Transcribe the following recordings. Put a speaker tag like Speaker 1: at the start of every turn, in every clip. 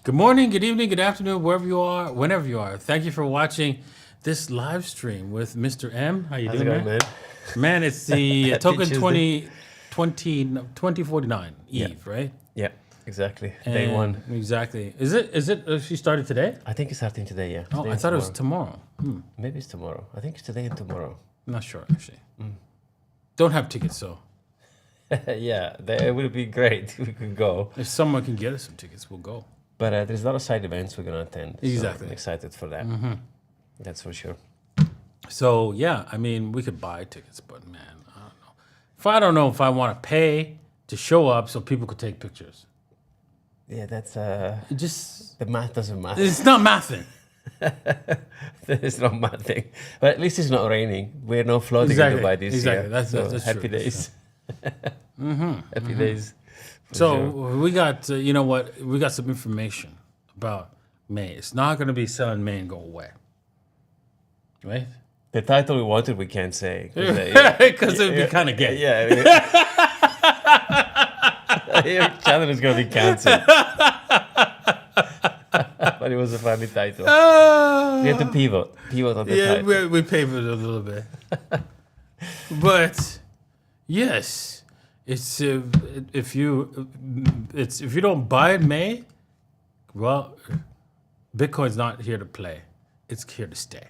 Speaker 1: Good morning, good evening, good afternoon, wherever you are, whenever you are. Thank you for watching this live stream with Mr. M. How you
Speaker 2: How's
Speaker 1: doing,
Speaker 2: it going, man?
Speaker 1: Man, it's the
Speaker 2: Happy
Speaker 1: token
Speaker 2: Tuesday.
Speaker 1: 2049
Speaker 2: Yeah.
Speaker 1: Eve, right?
Speaker 2: Yeah, exactly. Day one.
Speaker 1: Exactly. Is it she started today?
Speaker 2: I think it's starting today, yeah.
Speaker 1: Oh,
Speaker 2: Today
Speaker 1: I
Speaker 2: and
Speaker 1: thought it was tomorrow.
Speaker 2: Maybe it's tomorrow. I think it's today and tomorrow.
Speaker 1: I'm not sure, actually. Don't have tickets, so
Speaker 2: Yeah, it would be great if we could go.
Speaker 1: if someone can get us some tickets, we'll go.
Speaker 2: But there's a lot of side events we're going to attend. so
Speaker 1: Exactly.
Speaker 2: I'm excited for that. That's for sure.
Speaker 1: So, yeah, I mean, we could buy tickets, but man, I don't know if I want to pay to show up so people could take pictures.
Speaker 2: Yeah, that's...
Speaker 1: It just,
Speaker 2: the math doesn't matter.
Speaker 1: it's not mathing.
Speaker 2: There's no mathing. But at least it's not raining. We're not flooding
Speaker 1: Exactly,
Speaker 2: in Dubai this
Speaker 1: exactly.
Speaker 2: year.
Speaker 1: That's
Speaker 2: happy
Speaker 1: true, that's
Speaker 2: days. Happy days. for
Speaker 1: So
Speaker 2: sure.
Speaker 1: we got, you know what? We got some information about May. It's not going to be selling May and go away, right?
Speaker 2: The title we wanted, we can't say.
Speaker 1: Because it would be kind of gay.
Speaker 2: Yeah. Your channel is going to be cancelled. But it was a funny title. We had to pivot on the
Speaker 1: Yeah,
Speaker 2: title.
Speaker 1: we pay for it a little bit. But yes, it's if you don't buy it May, well, Bitcoin's not here to play. It's here to stay,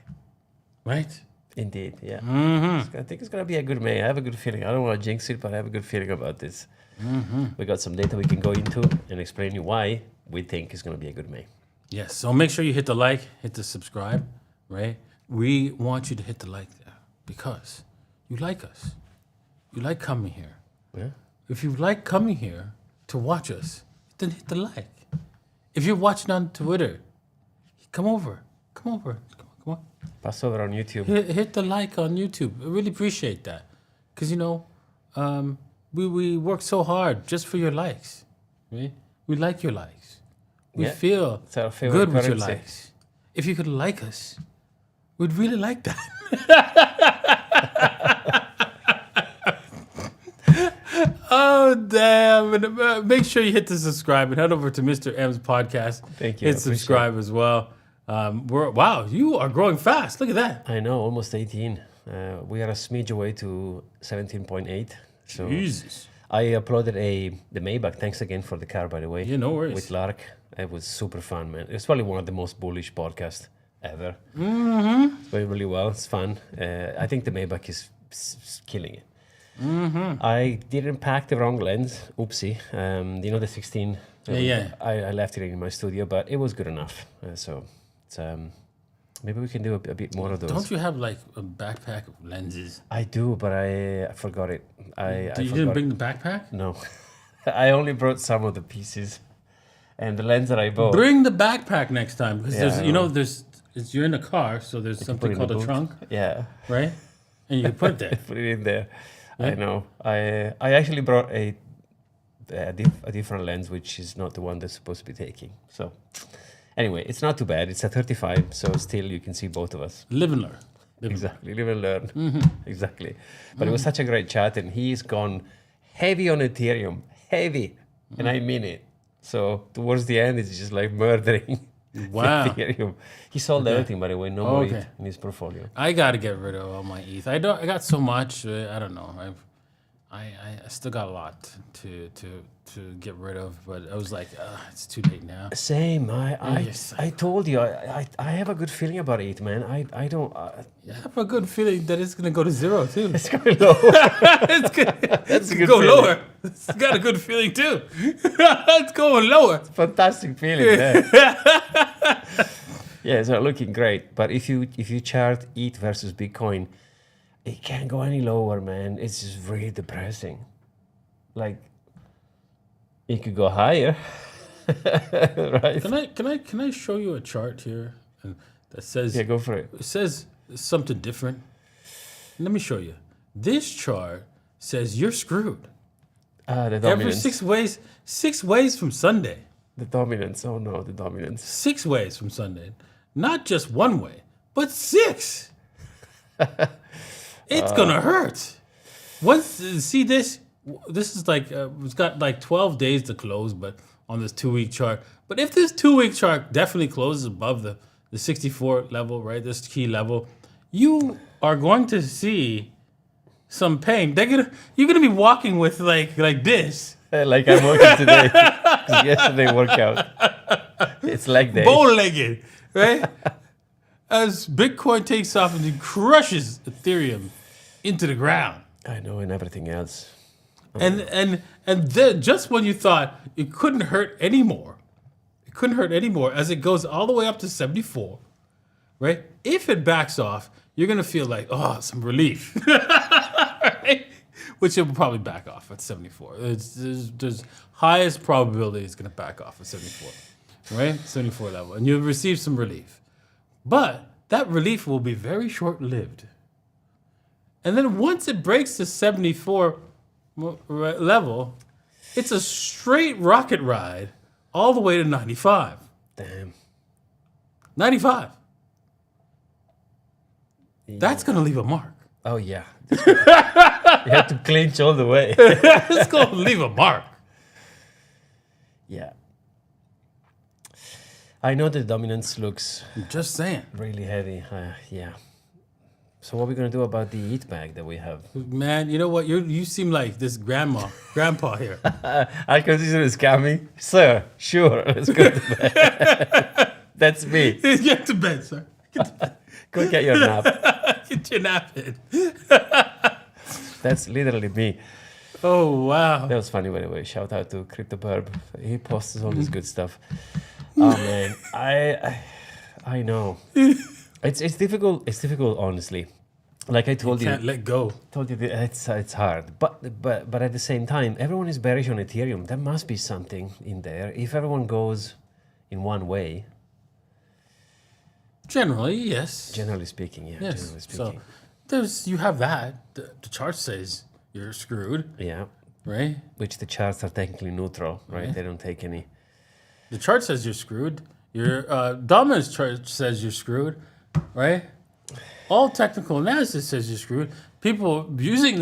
Speaker 1: right?
Speaker 2: Indeed, yeah. I think it's going to be a good May. I have a good feeling. I don't want to jinx it, but I have a good feeling about this. We got some data we can go into and explain you why we think it's going to be a good May.
Speaker 1: Yes. So make sure you hit the like, hit the subscribe, right? We want you to hit the like there because you like us. You like coming here.
Speaker 2: Yeah.
Speaker 1: If you like coming here to watch us, then hit the like. If you're watching on Twitter, come over. Come on.
Speaker 2: Pass over on YouTube.
Speaker 1: Hit the like on YouTube. I really appreciate that. Because, we work so hard just for your likes. Right? We like your likes. We
Speaker 2: Yeah.
Speaker 1: feel
Speaker 2: It's our favorite
Speaker 1: good with your
Speaker 2: currency.
Speaker 1: likes. If you could like us, we'd really like that. Oh, damn. And, make sure you hit the subscribe and head over to Mr. M's podcast.
Speaker 2: Thank you, I
Speaker 1: Hit subscribe as well. Wow, you are growing fast. Look at that.
Speaker 2: I know, almost 18. We are a smidge away to 17.8. So
Speaker 1: Jesus.
Speaker 2: I uploaded the Maybach. Thanks again for the car, by the way.
Speaker 1: Yeah, no worries.
Speaker 2: With Lark. It was super fun, man. It's probably one of the most bullish podcasts ever. It's going really well. It's fun. I think the Maybach is killing it. I didn't pack the wrong lens. Oopsie. The 16.
Speaker 1: Yeah.
Speaker 2: I left it in my studio, but it was good enough. So it's, maybe we can do a bit more of those.
Speaker 1: Don't you have like a backpack of lenses?
Speaker 2: I do, but I forgot it. I
Speaker 1: You
Speaker 2: forgot.
Speaker 1: didn't bring the backpack?
Speaker 2: No. I only brought some of the pieces. And the lens that I bought.
Speaker 1: Bring the backpack next time because
Speaker 2: Yeah, I
Speaker 1: there's you're in the car, so there's
Speaker 2: put
Speaker 1: something
Speaker 2: it in
Speaker 1: called
Speaker 2: the
Speaker 1: a
Speaker 2: boot.
Speaker 1: trunk,
Speaker 2: Yeah.
Speaker 1: right? And you can put it there.
Speaker 2: Put it in there. I know. I actually brought a different lens, which is not the one that's supposed to be taking. So, anyway, it's not too bad. It's a 35, so still you can see both of us.
Speaker 1: Live and learn.
Speaker 2: Exactly. Live and learn. Exactly. But it was such a great chat, and he's gone heavy on Ethereum. Heavy. And I mean it. So, towards the end, it's just like murdering
Speaker 1: Wow.
Speaker 2: Ethereum. He sold everything, by the way. No more
Speaker 1: Okay.
Speaker 2: ETH in his portfolio.
Speaker 1: I got to get rid of all my ETH. I got so much. I don't know. I still got a lot to get rid of, but I was like, it's too late now.
Speaker 2: Same.
Speaker 1: Yes.
Speaker 2: I told you, I have a good feeling about it, man. I don't...
Speaker 1: I have a good feeling that it's gonna go to zero too.
Speaker 2: it's going low.
Speaker 1: It's gonna,
Speaker 2: That's a good
Speaker 1: go
Speaker 2: feeling.
Speaker 1: lower. It's got a good feeling too. It's going lower.
Speaker 2: Fantastic feeling, yeah. Yeah, it's looking great. But if you chart ETH versus Bitcoin, it can't go any lower, man. It's just really depressing. Like, it could go higher. Right?
Speaker 1: Can I show you a chart here that says
Speaker 2: Yeah, go for it.
Speaker 1: it says something different? Let me show you. This chart says you're screwed.
Speaker 2: The
Speaker 1: Every
Speaker 2: dominance.
Speaker 1: 6 ways from Sunday.
Speaker 2: The dominance. Oh, no, the dominance.
Speaker 1: 6 ways from Sunday. Not just one way, but 6. It's gonna hurt. Once see this is like it's got like 12 days to close, but on this 2-week chart. But if this 2-week chart definitely closes above the 64 level, right, this key level, you are going to see some pain. You're gonna be walking with like this.
Speaker 2: Like I'm working today. 'Cause yesterday workout. It's like that.
Speaker 1: Bow-legged, right? As Bitcoin takes off and it crushes Ethereum into the ground.
Speaker 2: I know, and everything else.
Speaker 1: And then just when you thought it couldn't hurt anymore, as it goes all the way up to 74, right? If it backs off, you're gonna feel like, oh, some relief, right? Which it will probably back off at 74. There's highest probability it's gonna back off at 74, right? 74 level, and you'll receive some relief, but that relief will be very short-lived. And then once it breaks the 74 level, it's a straight rocket ride all the way to 95.
Speaker 2: Damn.
Speaker 1: 95.
Speaker 2: Yeah.
Speaker 1: That's going to leave a mark.
Speaker 2: Oh, yeah. You have to clinch all the way.
Speaker 1: It's going to leave a mark.
Speaker 2: Yeah. I know the dominance looks
Speaker 1: I'm just saying.
Speaker 2: really heavy. Yeah. So what are we going to do about the eat bag that we have?
Speaker 1: Man, you know what? You seem like this grandpa here.
Speaker 2: I consider it scamming. Sir, sure. Let's go to bed. That's me.
Speaker 1: Get to bed, sir.
Speaker 2: Go get your nap.
Speaker 1: Get your nap in.
Speaker 2: That's literally me.
Speaker 1: Oh, wow.
Speaker 2: That was funny, by the way. Shout out to CryptoBurb. He posts all this good stuff. Oh, man. I know. It's difficult. It's difficult, honestly. Like I told you,
Speaker 1: can't let go.
Speaker 2: It's hard. But at the same time, everyone is bearish on Ethereum. There must be something in there. If everyone goes in one way.
Speaker 1: Generally, yes.
Speaker 2: Generally speaking, yeah.
Speaker 1: Yes.
Speaker 2: Generally speaking.
Speaker 1: So you have that. The chart says you're screwed,
Speaker 2: Yeah.
Speaker 1: right?
Speaker 2: Which the charts are technically neutral, right?
Speaker 1: Yeah.
Speaker 2: They don't take any.
Speaker 1: The chart says you're screwed. Your dominance chart says you're screwed, right? All technical analysis says you're screwed. People using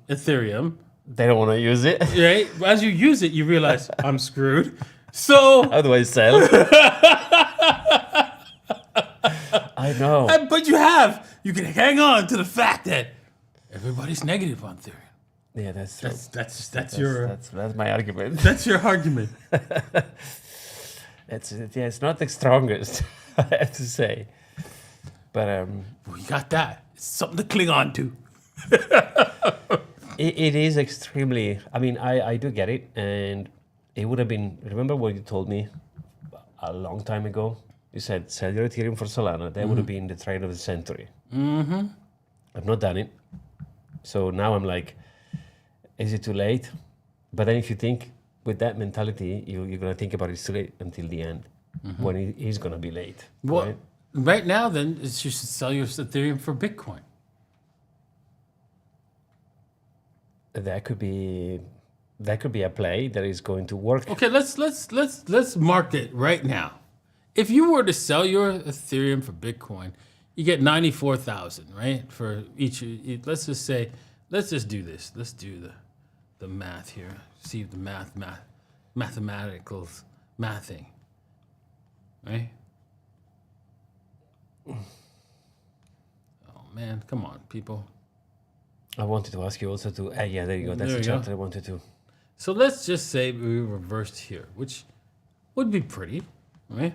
Speaker 1: Ethereum,
Speaker 2: They don't want to use it.
Speaker 1: right? As you use it, you realize I'm screwed. So,
Speaker 2: How do I sell? I know.
Speaker 1: but you can hang on to the fact that everybody's negative on Ethereum.
Speaker 2: Yeah, that's true.
Speaker 1: That's
Speaker 2: my argument.
Speaker 1: that's your argument.
Speaker 2: It's not the strongest, I have to say. But
Speaker 1: We got that. It's something to cling on to.
Speaker 2: it is extremely. I mean, I do get it, and it would have been. Remember what you told me a long time ago? You said sell your Ethereum for Solana. That would have been the trade of the century. Mm-hmm. I've not done it, so now I'm like, is it too late? But then if you think with that mentality, you're gonna think about it's too late until the end, when it is gonna be late.
Speaker 1: Well,
Speaker 2: right?
Speaker 1: right now, then, you should sell your Ethereum for Bitcoin.
Speaker 2: That could be a play that is going to work.
Speaker 1: Okay, let's mark it right now. If you were to sell your Ethereum for Bitcoin, you get 94,000, right? For each. Let's just do this. Let's do the math here. See the mathematical mathing, right? Oh man, come on, people.
Speaker 2: I wanted to ask you also to. Yeah, there you go. That's
Speaker 1: There
Speaker 2: the
Speaker 1: you
Speaker 2: chart
Speaker 1: go.
Speaker 2: that I wanted to.
Speaker 1: So let's just say we reversed here, which would be pretty, right?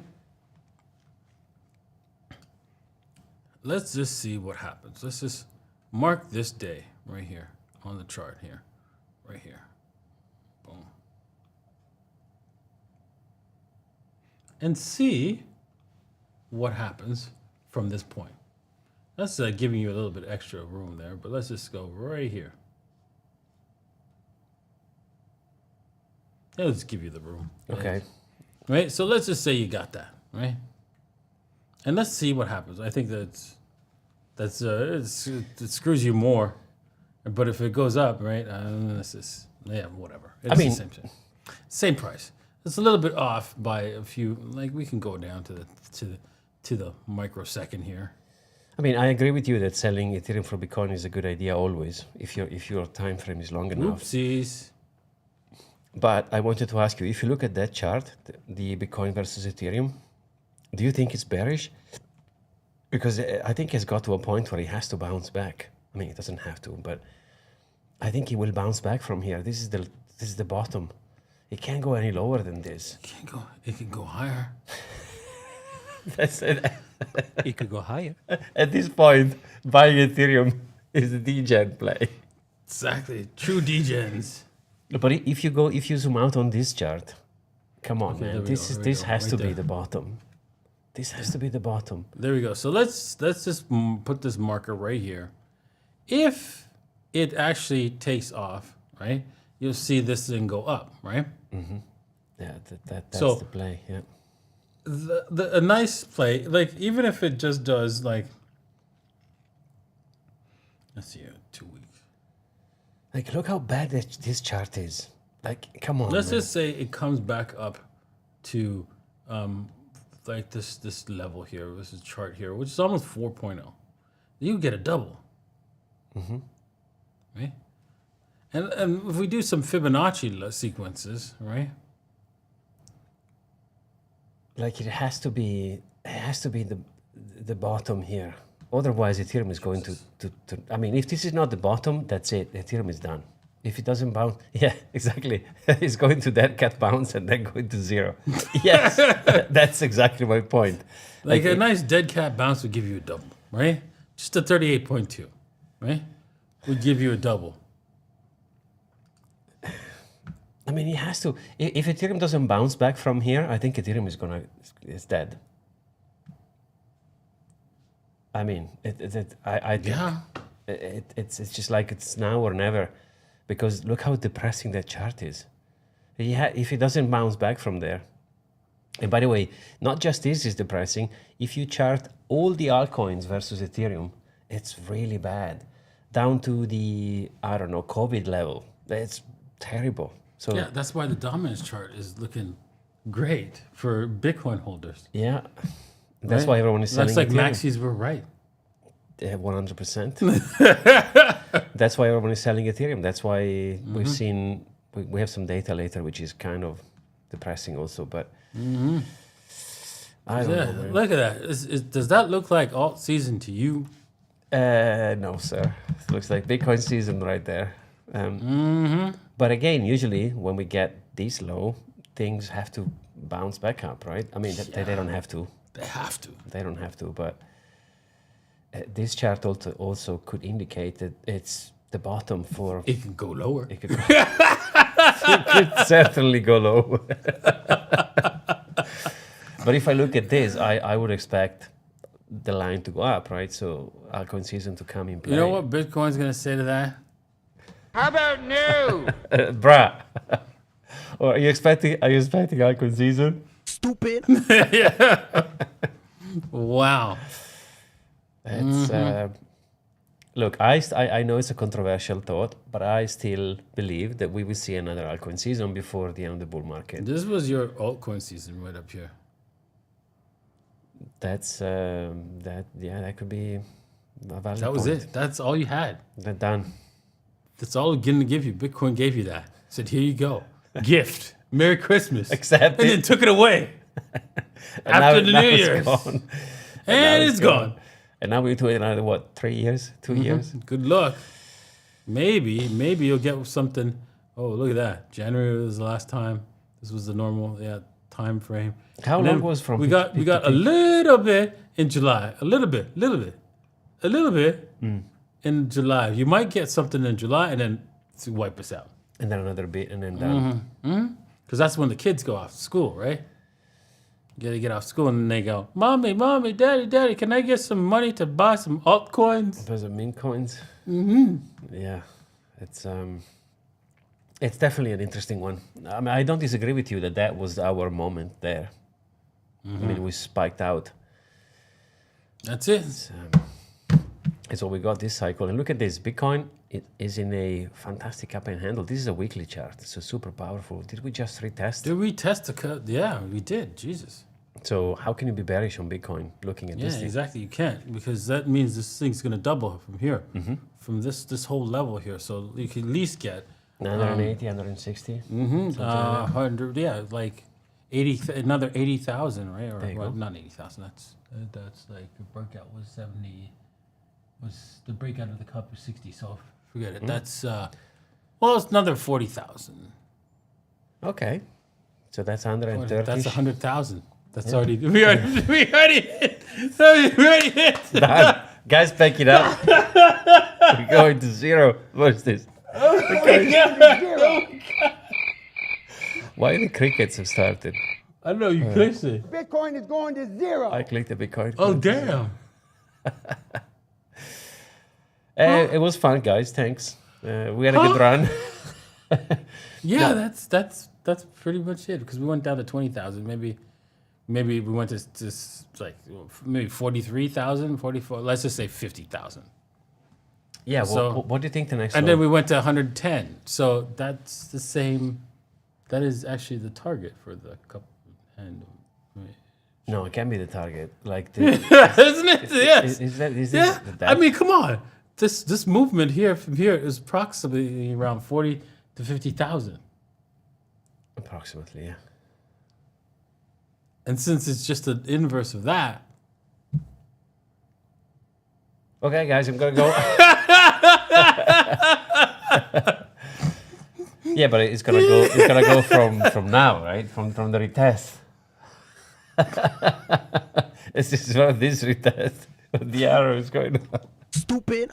Speaker 1: Let's just see what happens. Let's just mark this day right here on the chart here, right here. Boom. And see what happens from this point. That's giving you a little bit extra room there, but let's just go right here. Let's give you the room.
Speaker 2: Okay.
Speaker 1: Right? So let's just say you got that, right? And let's see what happens. I think it screws you more. But if it goes up, right? Whatever. It's
Speaker 2: mean-
Speaker 1: the same thing. Same price. It's a little bit off by a few. Like we can go down to the microsecond here.
Speaker 2: I mean, I agree with you that selling Ethereum for Bitcoin is a good idea always, if your time frame is long enough.
Speaker 1: Oopsies.
Speaker 2: But I wanted to ask you, if you look at that chart, the Bitcoin versus Ethereum, do you think it's bearish? Because I think it's got to a point where it has to bounce back. I mean, it doesn't have to, but I think it will bounce back from here. This is the bottom. It can't go any lower than this.
Speaker 1: It can go higher.
Speaker 2: That's it.
Speaker 3: It could go higher.
Speaker 2: At this point, buying Ethereum is a degen play.
Speaker 1: Exactly. True degens.
Speaker 2: But if you zoom out on this chart, come on,
Speaker 1: Okay,
Speaker 2: man,
Speaker 1: there we
Speaker 2: this
Speaker 1: go,
Speaker 2: is
Speaker 1: there we
Speaker 2: this
Speaker 1: go,
Speaker 2: has
Speaker 1: right
Speaker 2: to be
Speaker 1: there.
Speaker 2: the bottom. This has to be the bottom.
Speaker 1: There we go. So let's just put this marker right here. If it actually takes off, right, you'll see this thing go up, right?
Speaker 2: Yeah, that's
Speaker 1: So-
Speaker 2: the play. Yeah.
Speaker 1: A nice play, like even if it just does like, let's see, 2 weeks.
Speaker 2: Like, look how bad this chart is. Like, come on.
Speaker 1: Let's
Speaker 2: man.
Speaker 1: just say it comes back up to like this level here. This is chart here, which is almost 4.0. You get a double. Right? And if we do some Fibonacci sequences, right?
Speaker 2: Like, it has to be the bottom here. Otherwise, Ethereum is going to. I mean, if this is not the bottom, that's it. Ethereum is done. If it doesn't bounce, yeah, exactly. It's going to that cat bounce and then going to zero. Yes, that's exactly my point.
Speaker 1: Like a nice dead cat bounce would give you a double, right? Just a 38.2, right? Would give you a double.
Speaker 2: I mean, it has to. If Ethereum doesn't bounce back from here, I think Ethereum is dead. I mean, I think
Speaker 1: Yeah.
Speaker 2: it's just like it's now or never, because look how depressing that chart is. Yeah, if it doesn't bounce back from there. And by the way, not just this is depressing. If you chart all the altcoins versus Ethereum, it's really bad, down to the COVID level. It's terrible. So
Speaker 1: Yeah, that's why the dominance chart is looking great for Bitcoin holders.
Speaker 2: yeah, that's
Speaker 1: right?
Speaker 2: why everyone is selling.
Speaker 1: Looks like
Speaker 2: Ethereum.
Speaker 1: maxis were right.
Speaker 2: 100%. That's why everyone is selling Ethereum. That's why we've seen, we have some data later, which is kind of depressing also, but I don't
Speaker 1: Yeah,
Speaker 2: know. Man.
Speaker 1: look at that. Does that look like alt season to you?
Speaker 2: No, sir. It looks like Bitcoin season right there. But again, usually when we get this low, things have to bounce back up, right? I mean, they don't have to.
Speaker 1: They have to.
Speaker 2: They don't have to, but this chart also could indicate that it's the bottom for.
Speaker 1: It can go lower.
Speaker 2: It could, it could certainly go low. But if I look at this, I would expect the line to go up, right? So altcoin season to come in play.
Speaker 1: You know what Bitcoin's going to say to that?
Speaker 3: How about no?
Speaker 2: Bruh. Or are you expecting altcoin season?
Speaker 3: Stupid.
Speaker 1: Wow.
Speaker 2: It's look, I know it's a controversial thought, but I still believe that we will see another altcoin season before the end of the bull market.
Speaker 1: This was your altcoin season right up here.
Speaker 2: That's that could be a valid
Speaker 1: That was
Speaker 2: point.
Speaker 1: it. That's all you had.
Speaker 2: They're done.
Speaker 1: That's all it's going to give you. Bitcoin gave you that. Said, here you go. Gift. Merry Christmas.
Speaker 2: Accept
Speaker 1: and
Speaker 2: it.
Speaker 1: then took it away.
Speaker 2: And
Speaker 1: After the
Speaker 2: now
Speaker 1: New
Speaker 2: it's
Speaker 1: Year's.
Speaker 2: gone.
Speaker 1: And
Speaker 2: now
Speaker 1: it's gone.
Speaker 2: And now we're doing another, what, 3 years? 2 years?
Speaker 1: Good luck. Maybe you'll get something. Oh, look at that. January was the last time. This was the normal time frame.
Speaker 2: How
Speaker 1: And
Speaker 2: long
Speaker 1: then
Speaker 2: was from
Speaker 1: we got a little bit in July. A little bit in July. You might get something in July and then to wipe us out.
Speaker 2: And then another bit, and then done.
Speaker 1: Because that's when the kids go off to school, right? They get off school and then they go, Mommy, Daddy, can I get some money to buy some altcoins?
Speaker 2: Those are mint coins. Yeah, it's definitely an interesting one. I mean, I don't disagree with you that was our moment there. I mean, we spiked out.
Speaker 1: That's it.
Speaker 2: It's what we got this cycle. And look at this. Bitcoin is in a fantastic up and handle. This is a weekly chart. So super powerful. Did we just retest?
Speaker 1: Did we test the cut? Yeah, we did. Jesus.
Speaker 2: So how can you be bearish on Bitcoin looking at
Speaker 1: Yeah,
Speaker 2: this thing?
Speaker 1: exactly. You can't, because that means this thing's going to double from here, from this whole level here. So you can at least get
Speaker 2: 180, 160.
Speaker 1: 100, yeah, like 80, another 80,000, right? Or
Speaker 2: There you
Speaker 1: well,
Speaker 2: go.
Speaker 1: not 80,000. That's like the breakout was 70. Was the breakout of the cup was 60? So forget it. That's well, it's another 40,000.
Speaker 2: Okay. So that's 130.
Speaker 1: That's 100,000. That's already we already hit.
Speaker 2: Done. Guys, back it up. We're going to zero. What's this? Why the crickets have started?
Speaker 1: I don't know. You clicked it.
Speaker 3: Bitcoin is going to zero.
Speaker 2: I clicked the Bitcoin.
Speaker 1: Oh damn!
Speaker 2: It was fun, guys. Thanks. We had a good run.
Speaker 1: Yeah, that's pretty much it. Because we went down to 20,000. Maybe we went to like maybe 43,000, 44. Let's just say 50,000.
Speaker 2: Yeah.
Speaker 1: So-
Speaker 2: What do you think the next
Speaker 1: And
Speaker 2: one?
Speaker 1: then we went to 110. So that's the same. That is actually the target for the cup handle.
Speaker 2: No, it can't be the target. Like, the,
Speaker 1: Isn't it? Yes.
Speaker 2: is this
Speaker 1: Yeah.
Speaker 2: that?
Speaker 1: I mean, come on. This movement here from here is approximately around 40 to 50,000.
Speaker 2: Approximately, yeah.
Speaker 1: And since it's just the inverse of that,
Speaker 2: Okay, guys, I'm gonna go. Yeah, but it's gonna go. It's gonna go from now, right? From the retest. This is one of these retest. The arrow is going up.
Speaker 3: Stupid.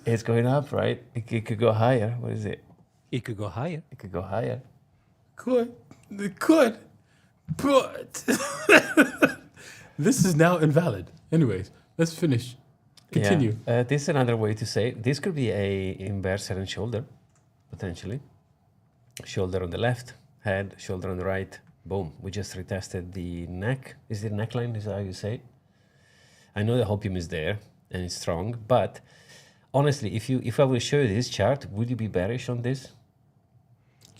Speaker 2: It's going up, right? It could go higher. What is it?
Speaker 3: It could go higher.
Speaker 2: It could go higher.
Speaker 1: it could, but this is now invalid. Anyways, let's finish. Continue.
Speaker 2: Yeah. This is another way to say it. This could be a inverse head and shoulder, potentially. Shoulder on the left, head, shoulder on the right. Boom. We just retested the neck. Is it neckline? Is that how you say it? I know the hopium is there and it's strong, but honestly, if I will show you this chart, would you be bearish on this?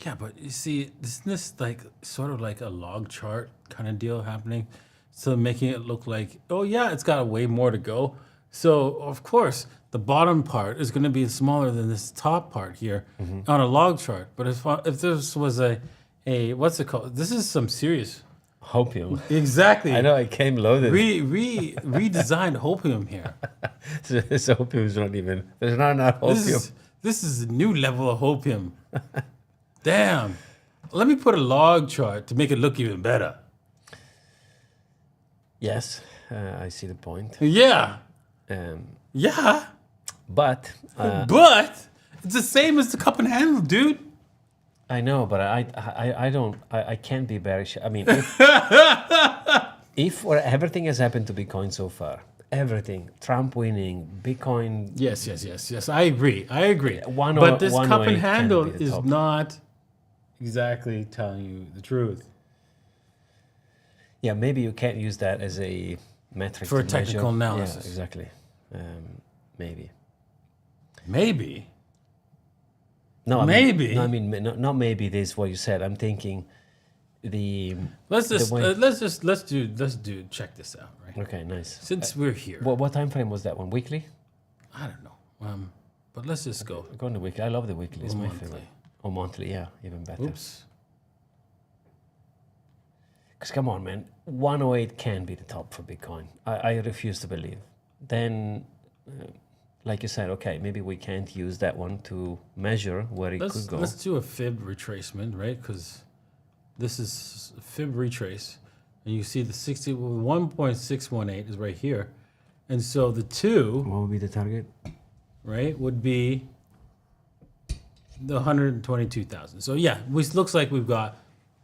Speaker 1: Yeah, but you see, isn't this like sort of like a log chart kind of deal happening? So making it look like, oh yeah, it's got way more to go. So of course, the bottom part is going to be smaller than this top part here on a log chart. But if this was a what's it called? This is some serious.
Speaker 2: Hopium.
Speaker 1: Exactly.
Speaker 2: I know it came loaded.
Speaker 1: Redesigned hopium here.
Speaker 2: So this hopium is not even. There's not enough hopium.
Speaker 1: This is a new level of hopium. Damn. Let me put a log chart to make it look even better.
Speaker 2: Yes, I see the point.
Speaker 1: Yeah.
Speaker 2: Um,
Speaker 1: Yeah.
Speaker 2: but
Speaker 1: But it's the same as the cup and handle, dude.
Speaker 2: I know, but I can't be bearish. I mean, if everything has happened to Bitcoin so far, everything, Trump winning, Bitcoin.
Speaker 1: Yes. I agree.
Speaker 2: One
Speaker 1: But
Speaker 2: or-
Speaker 1: this
Speaker 2: one
Speaker 1: cup
Speaker 2: way
Speaker 1: and
Speaker 2: can
Speaker 1: handle
Speaker 2: be the
Speaker 1: is
Speaker 2: top.
Speaker 1: not exactly telling you the truth.
Speaker 2: Yeah, maybe you can't use that as a metric
Speaker 1: For
Speaker 2: to
Speaker 1: technical
Speaker 2: measure.
Speaker 1: analysis.
Speaker 2: Yeah, exactly. Maybe.
Speaker 1: Maybe.
Speaker 2: No, I
Speaker 1: Maybe.
Speaker 2: Mean, no, I mean, not maybe. This is what you said. I'm thinking the.
Speaker 1: Let's
Speaker 2: way-
Speaker 1: do check this out, right?
Speaker 2: Okay, nice.
Speaker 1: Since we're here.
Speaker 2: What time frame was that one? Weekly?
Speaker 1: I don't know. But let's just go.
Speaker 2: Go on the weekly. I love the weekly. It's
Speaker 1: Or
Speaker 2: my
Speaker 1: monthly.
Speaker 2: favorite. Or monthly, yeah, even better.
Speaker 1: Oops.
Speaker 2: Because come on, man, 108 can be the top for Bitcoin. I refuse to believe. Then, like you said, okay, maybe we can't use that one to measure where it could go.
Speaker 1: Let's do a fib retracement, right? Because this is a fib retrace. And you see the 1.618 is right here. And so the 2,
Speaker 2: What would be the target?
Speaker 1: right, would be the 122,000. So yeah, it looks like we've got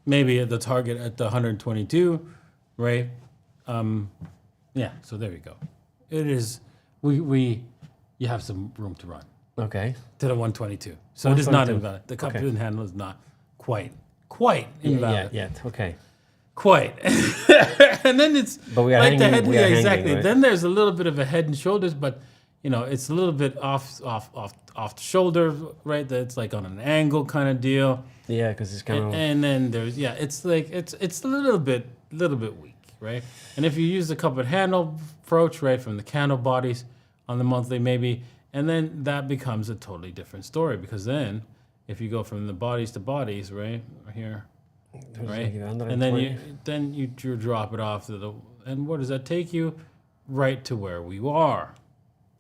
Speaker 1: maybe the target at the 122, right? Yeah, so there we go. It is, you have some room to run
Speaker 2: Okay.
Speaker 1: to the 122. So it is not
Speaker 2: 122.
Speaker 1: invalid. The cup
Speaker 2: Okay.
Speaker 1: and handle is not quite
Speaker 2: Yeah,
Speaker 1: invalid.
Speaker 2: yet. Okay.
Speaker 1: Quite. And then it's
Speaker 2: But we are
Speaker 1: like the
Speaker 2: hanging-
Speaker 1: head,
Speaker 2: we are hanging,
Speaker 1: exactly.
Speaker 2: right?
Speaker 1: Then there's a little bit of a head and shoulders, but it's a little bit off the shoulder, right? That's like on an angle kind of deal.
Speaker 2: Yeah, because it's kind of.
Speaker 1: And then there's it's like it's a little bit weak, right? And if you use the cup and handle approach, right, from the candle bodies on the monthly, maybe And then that becomes a totally different story because then if you go from the bodies to bodies, right here, right, and then you drop it off to the, and where does that take you? Right to where we are.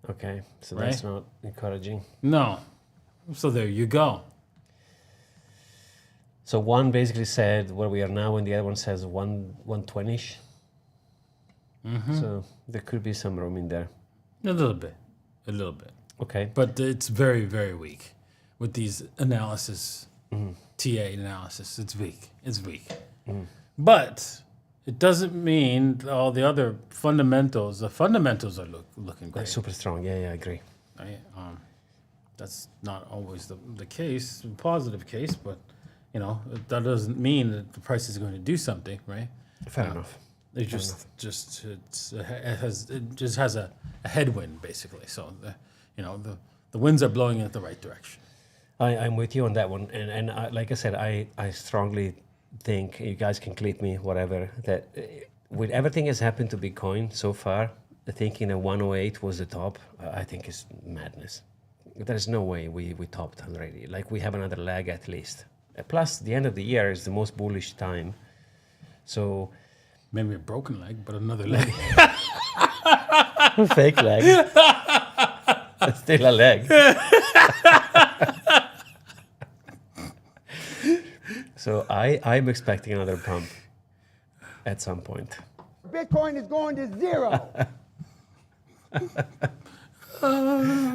Speaker 2: Okay, so
Speaker 1: Right?
Speaker 2: that's not encouraging.
Speaker 1: No, so there you go.
Speaker 2: So one basically said where we are now, and the other one says 120ish. So there could be some room in there.
Speaker 1: A little bit.
Speaker 2: Okay.
Speaker 1: But it's very, very weak with these analysis, TA analysis. It's weak. But it doesn't mean all the other fundamentals. The fundamentals are looking great.
Speaker 2: Super strong. Yeah, I agree.
Speaker 1: Right? That's not always the case, positive case, but that doesn't mean that the price is going to do something, right?
Speaker 2: Fair enough.
Speaker 1: It just has a headwind basically. So the winds are blowing in the right direction.
Speaker 2: I'm with you on that one, and like I said, I strongly think, you guys can clip me, whatever, that with everything has happened to Bitcoin so far, thinking that 108 was the top, I think is madness. There's no way we topped already. Like, we have another leg at least. Plus, the end of the year is the most bullish time. So
Speaker 1: maybe a broken leg, but another leg.
Speaker 2: Fake leg. Still a leg. So I'm expecting another pump at some point.
Speaker 3: Bitcoin is going to zero.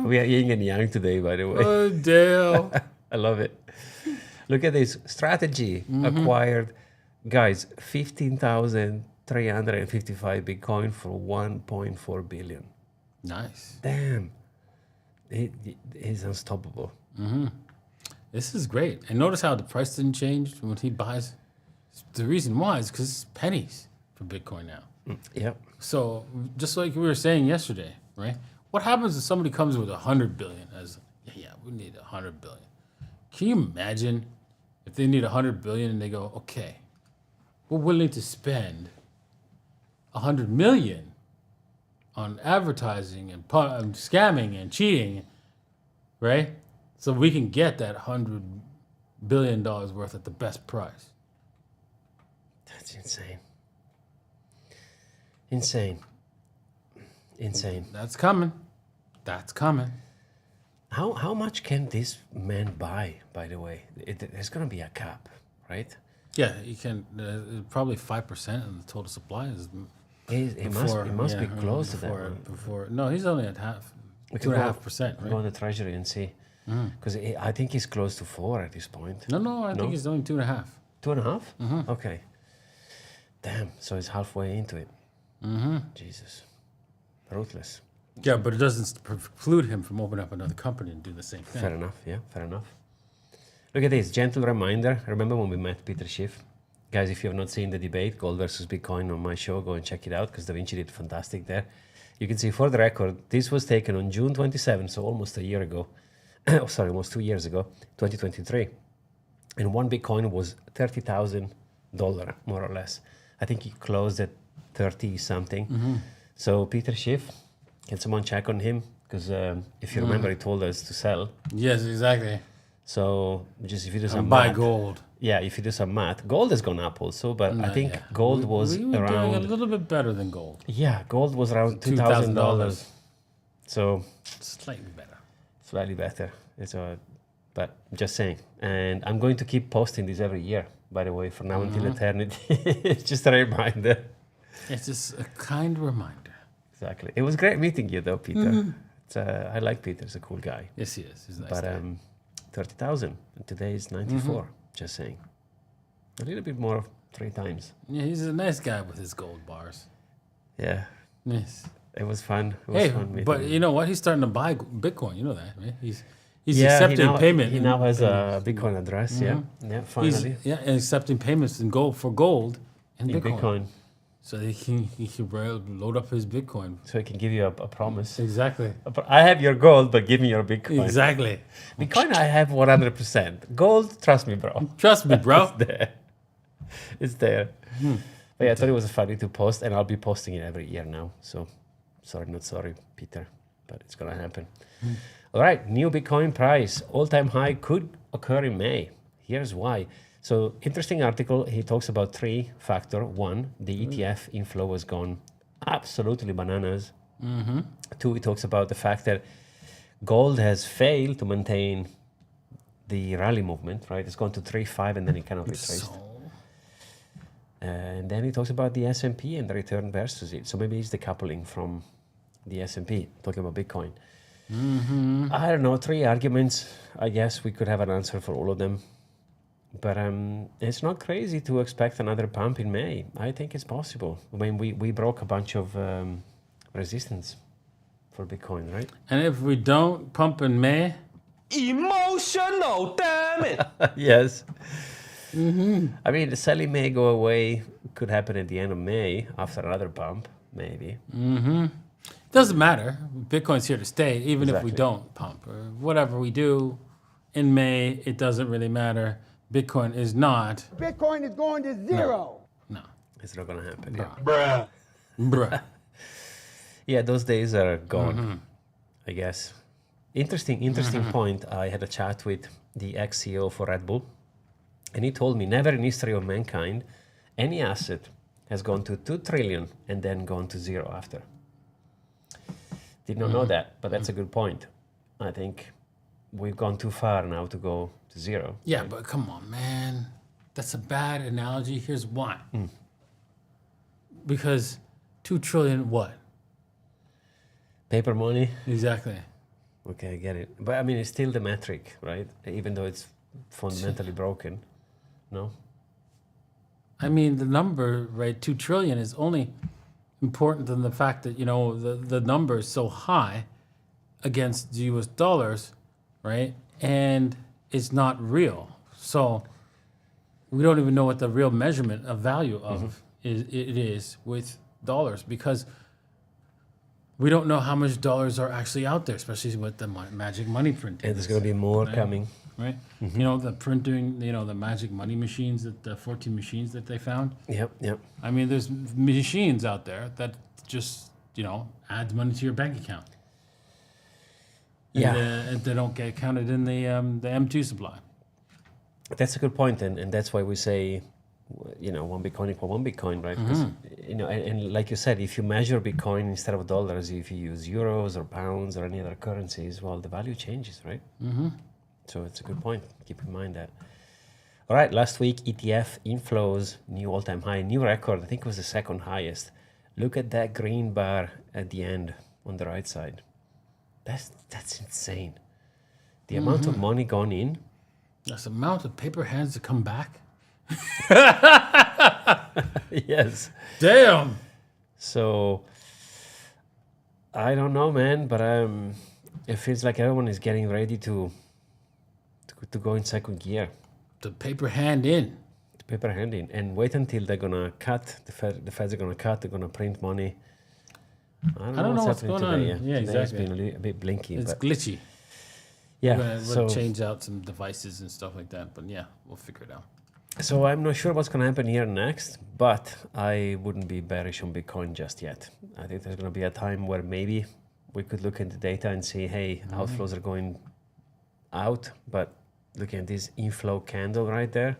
Speaker 2: We are yin and yang today, by the way.
Speaker 1: Oh, Dale.
Speaker 2: I love it. Look at this. Strategy acquired, guys, 15,355 Bitcoin for 1.4 billion.
Speaker 1: Nice.
Speaker 2: Damn. It is unstoppable.
Speaker 1: This is great. And notice how the price didn't change when he buys. The reason why is because it's pennies for Bitcoin now.
Speaker 2: Yep.
Speaker 1: So just like we were saying yesterday, right? What happens if somebody comes with 100 billion as, we need 100 billion. Can you imagine if they need 100 billion and they go, okay, we're willing to spend 100 million on advertising and scamming and cheating, right? So we can get that $100 billion worth at the best price.
Speaker 2: That's insane. Insane.
Speaker 1: That's coming.
Speaker 2: How much can this man buy, by the way? There's going to be a cap, right?
Speaker 1: Yeah, you can, probably 5% of the total supply is.
Speaker 2: It must be close to that.
Speaker 1: No, he's only at half, 2.5%. Right?
Speaker 2: Go on the treasury and see. Because I think he's close to 4 at this point.
Speaker 1: No, I think he's only 2.5.
Speaker 2: 2.5? Okay. Damn, so he's halfway into it. Jesus. Ruthless.
Speaker 1: Yeah, but it doesn't preclude him from opening up another company and do the same thing.
Speaker 2: Fair enough, yeah, fair enough. Look at this, gentle reminder. Remember when we met Peter Schiff? Guys, if you have not seen the debate, gold versus Bitcoin, on my show, go and check it out, because Da Vinci did fantastic there. You can see, for the record, this was taken on June 27, so almost a year ago. Almost 2 years ago, 2023. And one Bitcoin was $30,000, more or less. I think he closed at 30 something. So Peter Schiff, can someone check on him? Because if you remember, he told us to sell.
Speaker 1: Yes, exactly.
Speaker 2: So just if you do some
Speaker 1: buy
Speaker 2: math,
Speaker 1: gold.
Speaker 2: Yeah, if you do some math, gold has gone up also, but I think gold was
Speaker 1: we were
Speaker 2: around
Speaker 1: doing a little bit better than gold.
Speaker 2: Yeah, gold was around $2,000. So
Speaker 1: slightly better.
Speaker 2: Slightly better. But just saying. And I'm going to keep posting this every year, by the way, from now until eternity. It's just a reminder.
Speaker 1: It's just a kind reminder.
Speaker 2: Exactly. It was great meeting you, though, Peter. I like Peter. He's a cool guy.
Speaker 1: Yes, he is. He's a nice
Speaker 2: but
Speaker 1: guy.
Speaker 2: 30,000. And today is 94. Just saying. A little bit more, 3 times.
Speaker 1: Yeah, he's a nice guy with his gold bars.
Speaker 2: Yeah.
Speaker 1: Yes.
Speaker 2: It was fun. It was fun meeting
Speaker 1: but
Speaker 2: him.
Speaker 1: you know what? He's starting to buy Bitcoin. You know that, right? He's
Speaker 2: Yeah,
Speaker 1: accepting payment.
Speaker 2: He now has a Bitcoin address. Yeah. Finally.
Speaker 1: And accepting payments in gold and
Speaker 2: in
Speaker 1: Bitcoin.
Speaker 2: Bitcoin.
Speaker 1: So he can load up his Bitcoin.
Speaker 2: So he can give you a promise.
Speaker 1: Exactly.
Speaker 2: I have your gold, but give me your Bitcoin.
Speaker 1: Exactly.
Speaker 2: Bitcoin, I have 100%. Gold, trust me, bro.
Speaker 1: Trust me, bro.
Speaker 2: It's there. It's there. But yeah, I thought it was funny to post, and I'll be posting it every year now. So, sorry, not sorry, Peter. but it's going to happen. All right, new Bitcoin price, all-time high could occur in May. Here's why. So interesting article. He talks about 3 factors. 1, the ETF inflow has gone absolutely bananas. 2, he talks about the fact that gold has failed to maintain the rally movement, right? It's gone to 3.5 and then it kind of retraced. And then he talks about the S&P and the return versus it. So maybe it's the coupling from the S&P, talking about Bitcoin. I don't know, 3 arguments. I guess we could have an answer for all of them. But it's not crazy to expect another pump in May. I think it's possible. I mean, we broke a bunch of resistance for Bitcoin, right?
Speaker 1: And if we don't pump in May,
Speaker 4: Emotional, damn it!
Speaker 2: Yes. I mean, the selling may go away. Could happen at the end of May after another pump, maybe.
Speaker 1: doesn't matter. Bitcoin's here to stay, even if we
Speaker 2: Exactly.
Speaker 1: don't pump or whatever we do in May. It doesn't really matter. Bitcoin is not.
Speaker 3: Bitcoin is going to zero.
Speaker 1: No,
Speaker 2: It's not going to happen. Yeah.
Speaker 4: Bruh.
Speaker 1: bruh.
Speaker 2: Yeah, those days are gone, I guess. Interesting point. I had a chat with the ex-CEO for Red Bull, and he told me never in history of mankind any asset has gone to 2 trillion and then gone to zero after. Did not know that, but that's a good point. I think we've gone too far now to go to zero.
Speaker 1: Yeah, but come on, man. That's a bad analogy. Here's why. Because 2 trillion what?
Speaker 2: Paper money?
Speaker 1: Exactly.
Speaker 2: Okay, I get it. But I mean, it's still the metric, right? Even though it's fundamentally broken. No?
Speaker 1: I mean, the number, right, 2 trillion is only important than the fact that, you know, the number is so high against the US dollars, right? And it's not real. So we don't even know what the real measurement of value of it is with dollars, because we don't know how much dollars are actually out there, especially with the magic money printing.
Speaker 2: And there's going to be more coming.
Speaker 1: Right? You know, the printing, you know, the magic money machines, that the 14 machines that they found.
Speaker 2: Yep.
Speaker 1: I mean, there's machines out there that just, you know, adds money to your bank account.
Speaker 2: Yeah.
Speaker 1: And they don't get counted in the M2 supply.
Speaker 2: That's a good point, and that's why we say, you know, 1 Bitcoin equal 1 Bitcoin, right? Because, you know, and like you said, if you measure Bitcoin instead of dollars, if you use euros or pounds or any other currencies, well, the value changes, right? So it's a good point. Keep in mind that. All right, last week, ETF inflows, new all-time high, new record. I think it was the second highest. Look at that green bar at the end on the right side. That's insane. The amount of money gone in.
Speaker 1: That's the amount of paper hands to come back.
Speaker 2: Yes.
Speaker 1: Damn.
Speaker 2: So I don't know, man, but it feels like everyone is getting ready to go in second gear.
Speaker 1: The paper hand in.
Speaker 2: The paper handing, and wait until they're gonna cut. The Feds are gonna cut. They're gonna print money. I don't know what's
Speaker 1: going
Speaker 2: happening
Speaker 1: on.
Speaker 2: today.
Speaker 1: Yeah,
Speaker 2: Today
Speaker 1: exactly.
Speaker 2: It's been a bit blinky,
Speaker 1: It's
Speaker 2: but
Speaker 1: glitchy.
Speaker 2: yeah.
Speaker 1: We're
Speaker 2: So
Speaker 1: gonna change out some devices and stuff like that. But yeah, we'll figure it out.
Speaker 2: So I'm not sure what's going to happen here next, but I wouldn't be bearish on Bitcoin just yet. I think there's going to be a time where maybe we could look at the data and see, hey, outflows are going out, but looking at this inflow candle right there,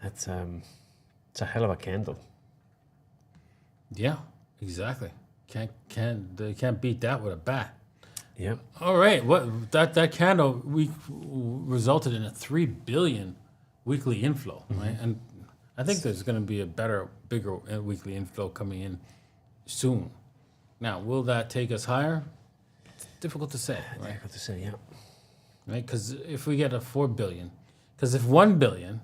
Speaker 2: that's it's a hell of a candle.
Speaker 1: Yeah, exactly. They can't beat that with a bat.
Speaker 2: Yeah.
Speaker 1: All right, what that candle week resulted in a 3 billion weekly inflow, right? And I think there's going to be a bigger weekly inflow coming in soon. Now, will that take us higher? It's difficult to say, right?
Speaker 2: Difficult to say, yeah.
Speaker 1: Right? Because if we get a 4 billion, because if 1 billion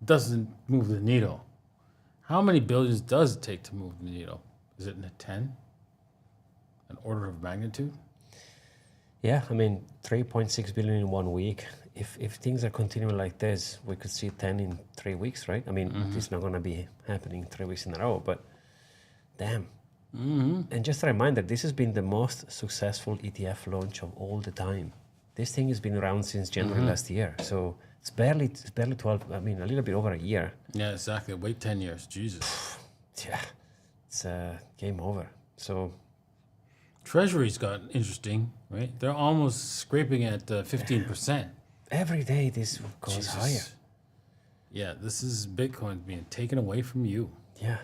Speaker 1: doesn't move the needle, how many billions does it take to move the needle? Is it in a 10? An order of magnitude?
Speaker 2: Yeah, I mean, 3.6 billion in 1 week. If things are continuing like this, we could see 10 in 3 weeks, right? I mean, it's not going to be happening 3 weeks in a row, but damn. And just a reminder, this has been the most successful ETF launch of all the time. This thing has been around since January last year, so it's barely 12. I mean, a little bit over a year.
Speaker 1: Yeah, exactly. Wait 10 years. Jesus.
Speaker 2: Yeah, it's game over. So
Speaker 1: Treasury's got interesting, right? They're almost scraping at 15%.
Speaker 2: Every day this goes
Speaker 1: Jesus.
Speaker 2: higher.
Speaker 1: Yeah, this is Bitcoin being taken away from you.
Speaker 2: Yeah.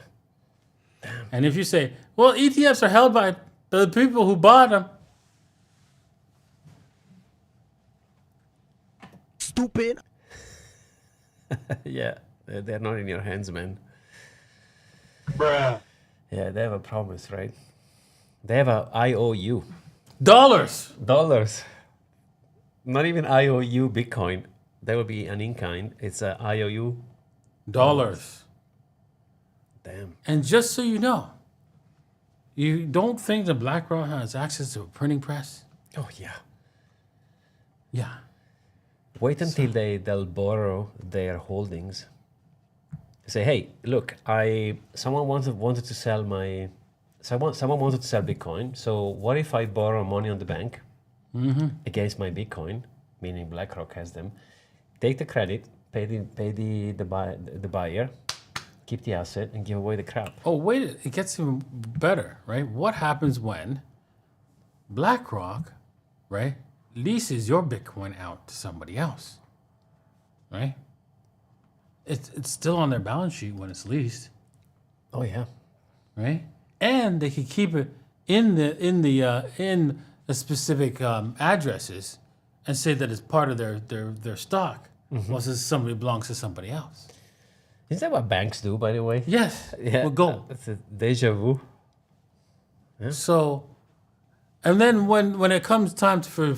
Speaker 1: And if you say, well, ETFs are held by the people who bought them.
Speaker 3: Stupid.
Speaker 2: Yeah, they're not in your hands, man.
Speaker 3: Bruh.
Speaker 2: Yeah, they have a promise, right? They have a IOU.
Speaker 1: Dollars.
Speaker 2: Dollars. Not even IOU Bitcoin. That would be an in-kind. It's a IOU.
Speaker 1: Dollars.
Speaker 2: Damn.
Speaker 1: And just so you know, you don't think that BlackRock has access to a printing press?
Speaker 2: Oh, yeah.
Speaker 1: Yeah.
Speaker 2: Wait until they'll borrow their holdings. Say, hey, look, someone wanted to sell someone wanted to sell Bitcoin. So what if I borrow money on the bank against my Bitcoin, meaning BlackRock has them, take the credit, pay the buyer, keep the asset, and give away the crap.
Speaker 1: Oh, wait, it gets even better, right? What happens when BlackRock, right, leases your Bitcoin out to somebody else, right? It's still on their balance sheet when it's leased,
Speaker 2: Oh yeah.
Speaker 1: right? And they can keep it in the specific addresses and say that it's part of their stock, while somebody belongs to somebody else.
Speaker 2: Is that what banks do, by the way?
Speaker 1: Yes,
Speaker 2: Yeah.
Speaker 1: well, go.
Speaker 2: It's a deja vu.
Speaker 1: So, and then when it comes time for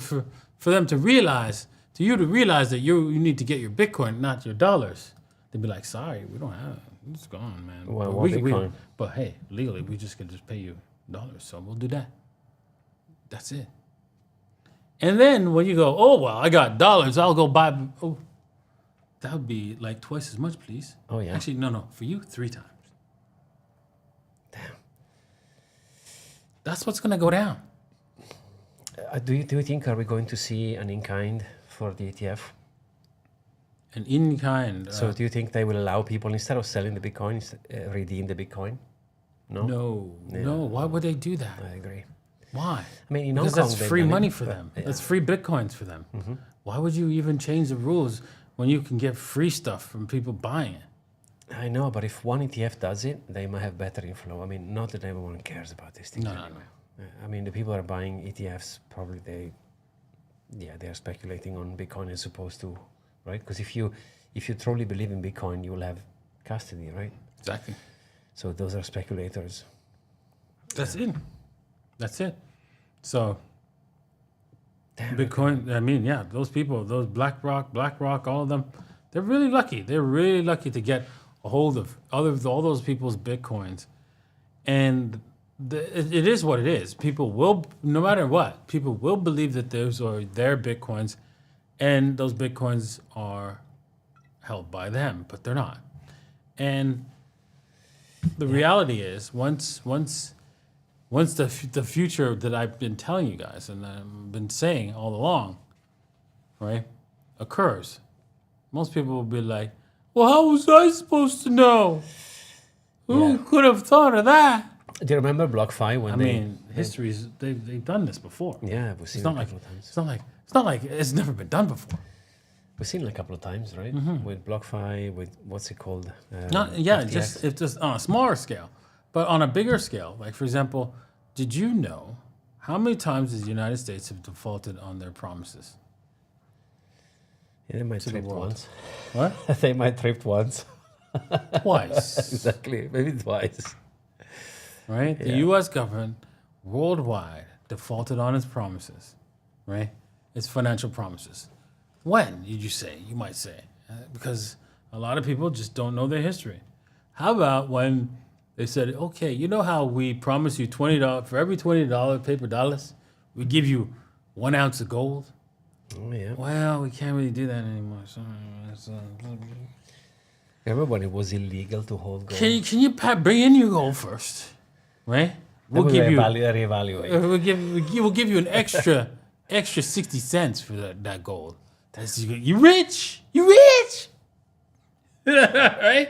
Speaker 1: them to realize that you need to get your Bitcoin, not your dollars, they'd be like, sorry, we don't have it. It's gone, man.
Speaker 2: Well,
Speaker 1: but,
Speaker 2: Bitcoin.
Speaker 1: but hey, legally, we just can just pay you dollars, so we'll do that. That's it. And then when you go, oh, well, I got dollars, I'll go buy, oh, that would be like twice as much, please.
Speaker 2: Oh, yeah.
Speaker 1: Actually, no, for you, 3 times.
Speaker 2: Damn.
Speaker 1: That's what's going to go down.
Speaker 2: Do you think are we going to see an in-kind for the ETF?
Speaker 1: An in-kind.
Speaker 2: So do you think they will allow people, instead of selling the Bitcoin, redeem the Bitcoin? No?
Speaker 1: No. Why would they do that?
Speaker 2: I agree.
Speaker 1: Why?
Speaker 2: I mean, in
Speaker 1: Because
Speaker 2: Hong Kong,
Speaker 1: that's
Speaker 2: they've
Speaker 1: free
Speaker 2: done it,
Speaker 1: money for
Speaker 2: but-
Speaker 1: them.
Speaker 2: yeah.
Speaker 1: That's free Bitcoins for them. Why would you even change the rules when you can get free stuff from people buying it?
Speaker 2: I know, but if one ETF does it, they might have better inflow. I mean, not that everyone cares about these things
Speaker 1: No.
Speaker 2: anyway. I mean, the people that are buying ETFs, probably they're speculating on Bitcoin as opposed to, right? Because if you truly believe in Bitcoin, you will have custody, right?
Speaker 1: Exactly.
Speaker 2: So those are speculators.
Speaker 1: That's it. That's it. So
Speaker 2: Damn.
Speaker 1: Bitcoin, I mean, yeah, those people, those BlackRock, all of them, they're really lucky. They're really lucky to get a hold of all those people's Bitcoins. And it is what it is. People will, no matter what, people will believe that those are their Bitcoins, and those Bitcoins are held by them, but they're not. And the reality is, once the future that I've been telling you guys and I've been saying all along, right, occurs, most people will be like, well, how was I supposed to know? Who could have thought of that?
Speaker 2: Do you remember BlockFi when
Speaker 1: I mean, history's they've done this before.
Speaker 2: Yeah, we've seen
Speaker 1: It's
Speaker 2: it a
Speaker 1: not like
Speaker 2: couple of times.
Speaker 1: it's not like it's never been done before.
Speaker 2: We've seen it a couple of times, right? With BlockFi, with what's it called? FTX.
Speaker 1: It's just on a smaller scale, but on a bigger scale. Like for example, did you know how many times the United States have defaulted on their promises?
Speaker 2: Yeah, they might
Speaker 1: the
Speaker 2: tripped
Speaker 1: world.
Speaker 2: once.
Speaker 1: What?
Speaker 2: They might tripped once.
Speaker 1: Twice.
Speaker 2: Exactly, maybe twice.
Speaker 1: Right? The
Speaker 2: Yeah.
Speaker 1: U.S. government worldwide defaulted on its promises, right? Its financial promises. When did you say? You might say, because a lot of people just don't know their history. How about when they said, okay, you know how we promise you $20 for every $20 paper dollars, we give you 1 ounce of gold?
Speaker 2: Oh yeah.
Speaker 1: Well, we can't really do that anymore. So,
Speaker 2: Remember when it was illegal to hold gold?
Speaker 1: can you bring in your gold first, right? We'll give you.
Speaker 2: reevaluate.
Speaker 1: We'll give you an extra 60 cents for that gold. That's you rich, right?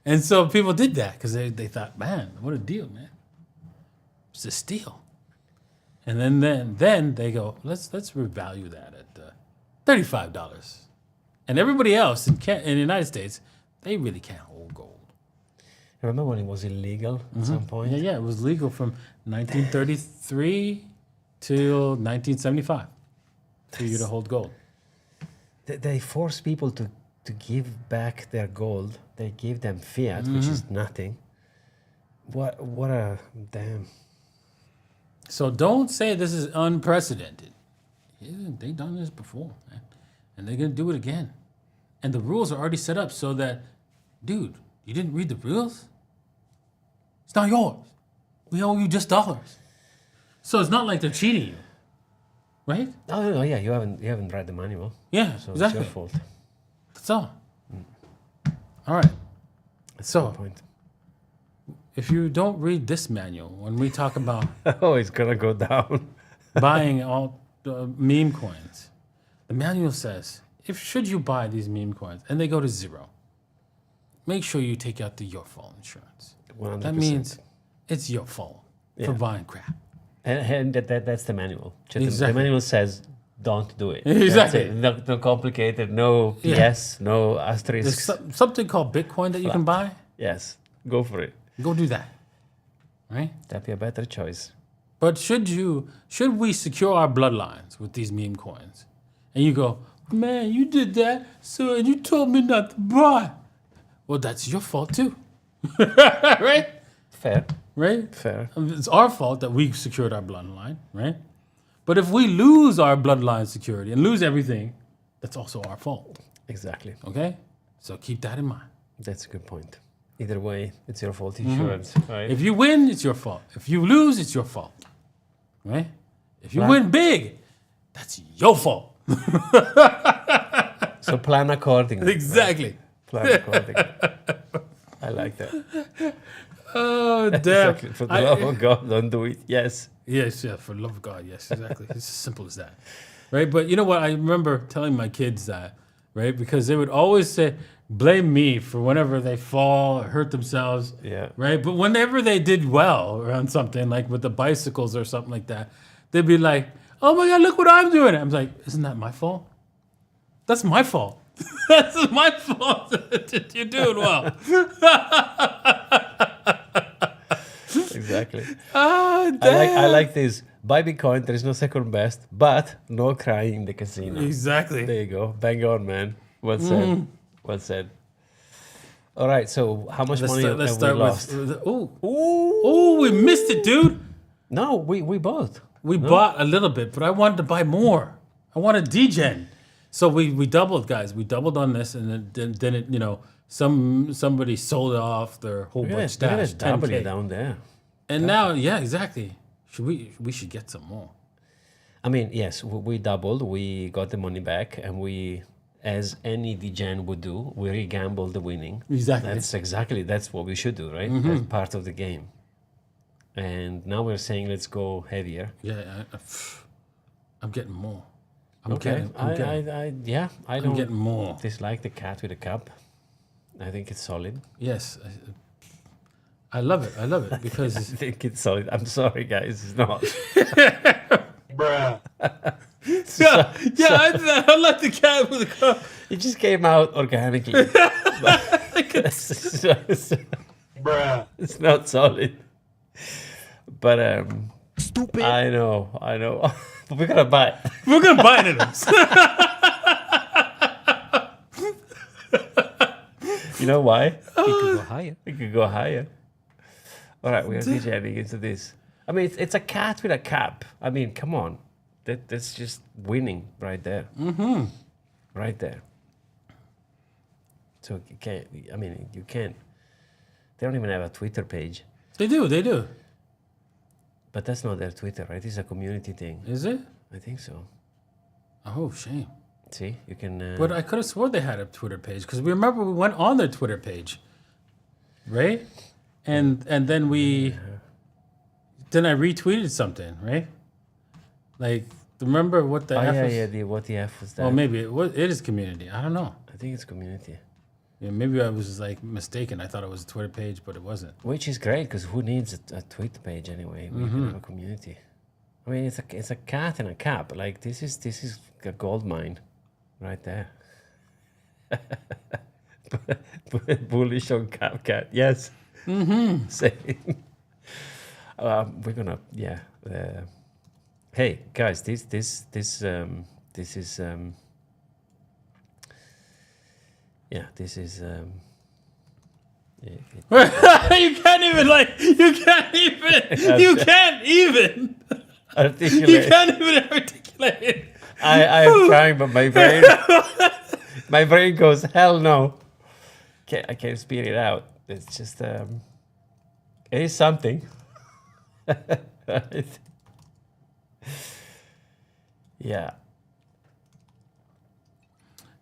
Speaker 1: And so people did that because they thought, man, what a deal, man! It's a steal. And then they go, let's revalue that at $35. And everybody else in the United States, they really can't hold gold.
Speaker 2: Remember when it was illegal at some point?
Speaker 1: Yeah, it was legal from 1933 till 1975 for you to hold gold.
Speaker 2: They force people to give back their gold. They give them fiat, which is nothing. What a damn.
Speaker 1: So don't say this is unprecedented. Yeah, they've done this before, man. And they're going to do it again. And the rules are already set up so that, dude, you didn't read the rules? It's not yours. We owe you just dollars. So it's not like they're cheating you, right?
Speaker 2: Oh no, yeah, you haven't read the manual.
Speaker 1: Yeah,
Speaker 2: So
Speaker 1: exactly.
Speaker 2: it's your fault.
Speaker 1: That's all. All right. So
Speaker 2: Point.
Speaker 1: if you don't read this manual, when we talk about
Speaker 2: Oh, it's gonna go down.
Speaker 1: buying all meme coins, the manual says, should you buy these meme coins and they go to zero, make sure you take out the your fault insurance.
Speaker 2: 100%.
Speaker 1: That means it's your fault for buying crap.
Speaker 2: And that's the manual. Just
Speaker 1: Exactly.
Speaker 2: The manual says don't do it.
Speaker 1: Exactly.
Speaker 2: That's it. No complicated, no
Speaker 1: Yeah.
Speaker 2: PS, no
Speaker 1: There's
Speaker 2: asterisks.
Speaker 1: something called Bitcoin that you can buy.
Speaker 2: Yes, go for it.
Speaker 1: Go do that, right?
Speaker 2: That'd be a better choice.
Speaker 1: But should we secure our bloodlines with these meme coins? And you go, man, you did that, so and you told me not to buy. Well, that's your fault too, right?
Speaker 2: Fair.
Speaker 1: Right?
Speaker 2: Fair.
Speaker 1: It's our fault that we secured our bloodline, right? But if we lose our bloodline security and lose everything, that's also our fault,
Speaker 2: Exactly.
Speaker 1: okay? So keep that in mind.
Speaker 2: That's a good point. Either way, it's your fault insurance, right?
Speaker 1: If you win, it's your fault. If you lose, it's your fault, right? If you
Speaker 2: Right.
Speaker 1: win big, that's your fault.
Speaker 2: So plan accordingly.
Speaker 1: Exactly.
Speaker 2: Plan accordingly. I like that.
Speaker 1: Oh, damn.
Speaker 2: Exactly. For the love of God, don't do it. Yes.
Speaker 1: Yes, yeah, for the love of God, yes, exactly. It's as simple as that, right? But you know what? I remember telling my kids that, right? Because they would always say, blame me for whenever they fall or hurt themselves,
Speaker 2: Yeah.
Speaker 1: right? But whenever they did well around something, like with the bicycles or something like that, they'd be like, oh my God, look what I'm doing. I'm like, isn't that my fault? That's my fault. That's my fault that you're doing well.
Speaker 2: Exactly.
Speaker 1: Ah,
Speaker 2: I
Speaker 1: damn.
Speaker 2: like this. Buy Bitcoin, there is no second best, but no crying in the casino.
Speaker 1: Exactly.
Speaker 2: There you go. Bang on, man. Well said. Well said. All right, so how much money have we lost?
Speaker 1: Oh, we missed it, dude.
Speaker 2: No, we both.
Speaker 1: We bought a little bit, but I wanted to buy more. I wanted degen. So we doubled, guys. We doubled on this, and then it, you know, somebody sold off their whole
Speaker 2: Look at
Speaker 1: bunch
Speaker 2: this. Look at this
Speaker 1: stash, 10K.
Speaker 2: W down there.
Speaker 1: And now, yeah, exactly. We should get some more.
Speaker 2: I mean, yes, we doubled. We got the money back, and we, as any degen would do, we re-gambled the winning.
Speaker 1: Exactly.
Speaker 2: That's what we should do, right? That's part of the game. And now we're saying let's go heavier.
Speaker 1: Yeah, I'm getting more. I'm
Speaker 2: Okay. I don't
Speaker 1: getting more.
Speaker 2: dislike the cat with a cup. I think it's solid.
Speaker 1: Yes, I love it. I love it because
Speaker 2: I think it's solid. I'm sorry, guys. It's not.
Speaker 3: Bruh.
Speaker 1: I like the cat with the cup.
Speaker 2: It just came out organically.
Speaker 3: Bruh.
Speaker 2: It's not solid. But
Speaker 3: Stupid.
Speaker 2: I know. But we're gonna buy it.
Speaker 1: We're gonna buy it.
Speaker 2: You know why?
Speaker 4: It could go higher.
Speaker 2: We could go higher. All right, we're DJing into this. I mean, it's a cat with a cap. I mean, come on. That's just winning right there. Mm-hmm. Right there. So you can't. I mean, you can't. They don't even have a Twitter page.
Speaker 1: They do.
Speaker 2: But that's not their Twitter, right? It's a community thing.
Speaker 1: Is it?
Speaker 2: I think so.
Speaker 1: Oh, shame.
Speaker 2: See, you can.
Speaker 1: But I could have swore they had a Twitter page because we remember we went on their Twitter page, right? And then then I retweeted something, right? Like, remember what the F was?
Speaker 2: What the F was that?
Speaker 1: Well, maybe it is community. I don't know.
Speaker 2: I think it's community.
Speaker 1: Yeah, maybe I was like mistaken. I thought it was a Twitter page, but it wasn't.
Speaker 2: Which is great because who needs a Twitter page anyway? We can have a community. I mean, it's a cat in a cap. Like this is a gold mine, right there. Bullish on cat. Yes. Mm-hmm. Same. We're gonna hey guys, this is this is
Speaker 1: You can't even
Speaker 2: articulate.
Speaker 1: articulate it.
Speaker 2: I am trying, but my brain goes, hell no. I can't spit it out. It's just it is something. Right? Yeah.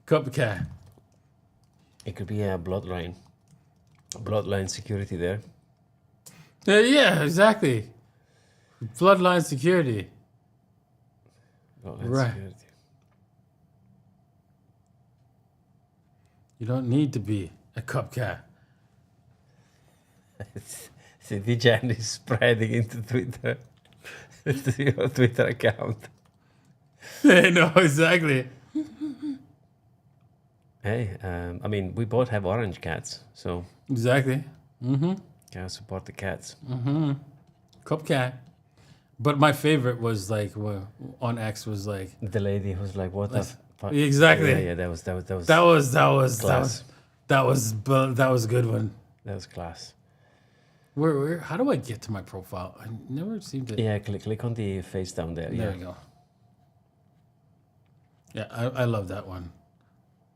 Speaker 1: Copycat.
Speaker 2: It could be a bloodline security there.
Speaker 1: Yeah, exactly. Bloodline security.
Speaker 2: Bloodline
Speaker 1: Right.
Speaker 2: security.
Speaker 1: You don't need to be a copycat.
Speaker 2: The Degen is spreading into Twitter. It's your Twitter account.
Speaker 1: No, exactly.
Speaker 2: Hey, I mean, we both have orange cats, so
Speaker 1: Exactly.
Speaker 2: gotta support the cats.
Speaker 1: Copycat. But my favorite was like on X was like
Speaker 2: The lady who's like, "What the fuck?"
Speaker 1: exactly.
Speaker 2: Yeah, that was
Speaker 1: That was a good one.
Speaker 2: That was class.
Speaker 1: Where how do I get to my profile? I never seem to.
Speaker 2: Yeah, click on the face down there.
Speaker 1: There we go. Yeah, I love that one.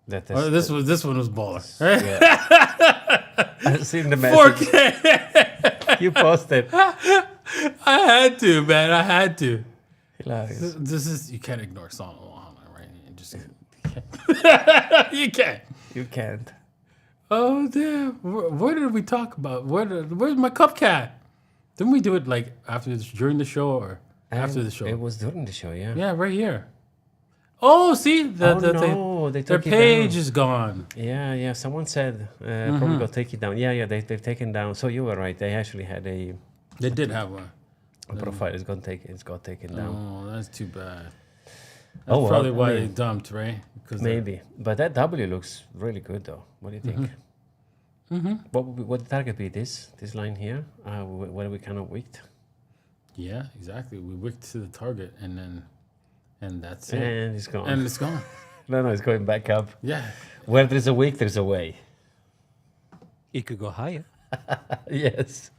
Speaker 1: This one was baller.
Speaker 2: Yeah. I've seen the message
Speaker 1: 4K.
Speaker 2: you posted.
Speaker 1: I had to, man. I had to.
Speaker 2: Hilarious.
Speaker 1: This is you can't ignore Song right? You just you can't.
Speaker 2: You can't.
Speaker 1: Oh damn! What did we talk about? Where's my cupcat? Didn't we do it like during the show or after the show?
Speaker 2: It was during the show, yeah.
Speaker 1: Yeah, right here. Oh, see,
Speaker 2: They
Speaker 1: their
Speaker 2: took it
Speaker 1: page
Speaker 2: down.
Speaker 1: is gone.
Speaker 2: Yeah. Someone said probably go take it down. Yeah. They've taken down. So you were right. They actually had a
Speaker 1: They did have one.
Speaker 2: profile. It's got taken down.
Speaker 1: Oh, that's too bad. That's
Speaker 2: Oh, well,
Speaker 1: probably why
Speaker 2: I
Speaker 1: they
Speaker 2: mean,
Speaker 1: dumped, right? Because
Speaker 2: Maybe, but that W looks really good though. What do you think? What would the target be? This line here, where we kind of wicked,
Speaker 1: yeah, exactly. We wicked to the target, and that's it,
Speaker 2: and it's gone.
Speaker 1: and it's gone.
Speaker 2: No, it's going back up.
Speaker 1: Yeah.
Speaker 2: Where there's a wick, there's a way.
Speaker 4: It could go higher.
Speaker 2: Yes.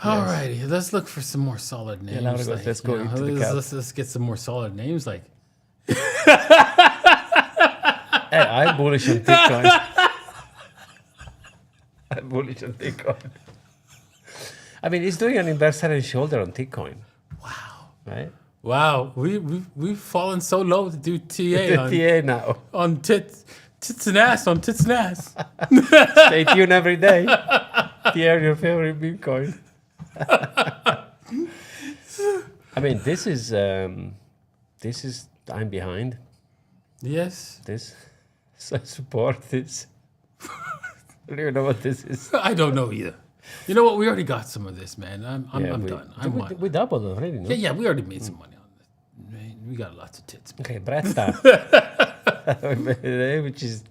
Speaker 1: Alrighty, let's look for some more solid names.
Speaker 2: now let's go into the cup.
Speaker 1: let's get some more solid names. Like,
Speaker 2: Hey, I'm bullish on Bitcoin. I'm bullish on Bitcoin. I mean, he's doing an inverse head and shoulder on Bitcoin.
Speaker 1: wow,
Speaker 2: Right?
Speaker 1: wow, we've fallen so low to do TA
Speaker 2: The
Speaker 1: on,
Speaker 2: TA now.
Speaker 1: on tits and ass on tits and ass.
Speaker 2: Stay tuned every day. TA, your favorite Bitcoin. I mean, this is I'm behind
Speaker 1: Yes,
Speaker 2: this. So I support this. I don't even know what this is.
Speaker 1: I don't know either. You know what? We already got some of this, man. I'm done.
Speaker 2: We doubled already, no?
Speaker 1: Yeah, we already made some money on this. Right? We got lots of tits.
Speaker 2: Okay, Brett stuff. Which is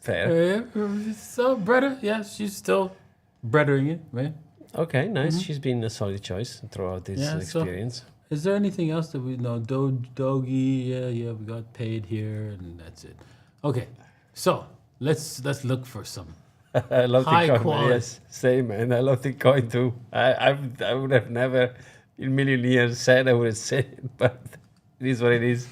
Speaker 2: fair.
Speaker 1: So Bretta, yeah, she's still brettering it, right?
Speaker 2: Okay, nice. She's been a solid choice throughout this
Speaker 1: Yeah, so-
Speaker 2: experience.
Speaker 1: Is there anything else that we know? Dogi, yeah, we got paid here, and that's it. Okay, so let's look for some.
Speaker 2: I love
Speaker 1: High
Speaker 2: Bitcoin.
Speaker 1: quality.
Speaker 2: Yes, same, man. I love Bitcoin too. I would have never in a million years said I would have said it, but it is what it is.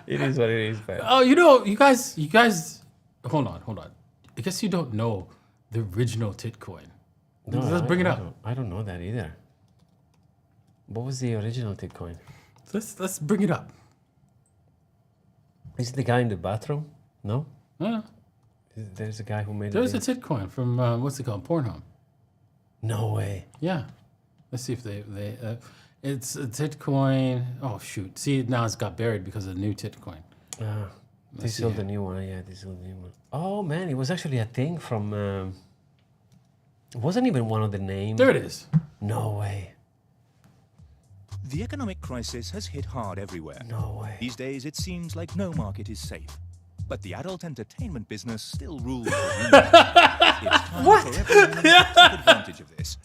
Speaker 2: It is what it is, man.
Speaker 1: Oh, you guys, hold on. I guess you don't know the original Titcoin.
Speaker 2: No,
Speaker 1: Let's bring it up.
Speaker 2: I don't know that either. What was the original Bitcoin?
Speaker 1: Let's bring it up.
Speaker 2: Is it the guy in the bathroom? No? There's a guy who made
Speaker 1: There's a
Speaker 2: it.
Speaker 1: Titcoin from what's it called? Pornhub.
Speaker 2: No way.
Speaker 1: Yeah. Let's see if they it's a Titcoin. Oh shoot! See, now it's got buried because of the new Titcoin.
Speaker 2: This is the new one. Yeah, this is the new one. Oh man, it was actually a thing from It wasn't even one of the names.
Speaker 1: There it is.
Speaker 2: No way.
Speaker 5: The economic crisis has hit hard everywhere.
Speaker 2: No way.
Speaker 5: These days, it seems like no market is safe. But the adult entertainment business still rules. It's time for everyone to take advantage of this.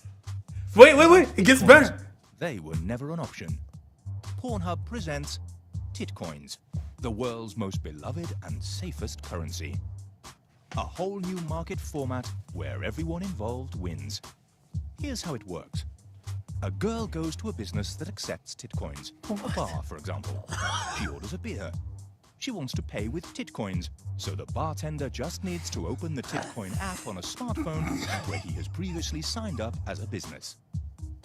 Speaker 1: Wait. It gets better.
Speaker 5: They were never an option. Pornhub presents Titcoins, the world's most beloved and safest currency. A whole new market format where everyone involved wins. Here's how it works. A girl goes to a business that accepts Titcoins. A bar, for example. She orders a beer. She wants to pay with Titcoins, so the bartender just needs to open the Titcoin app on a smartphone where he has previously signed up as a business.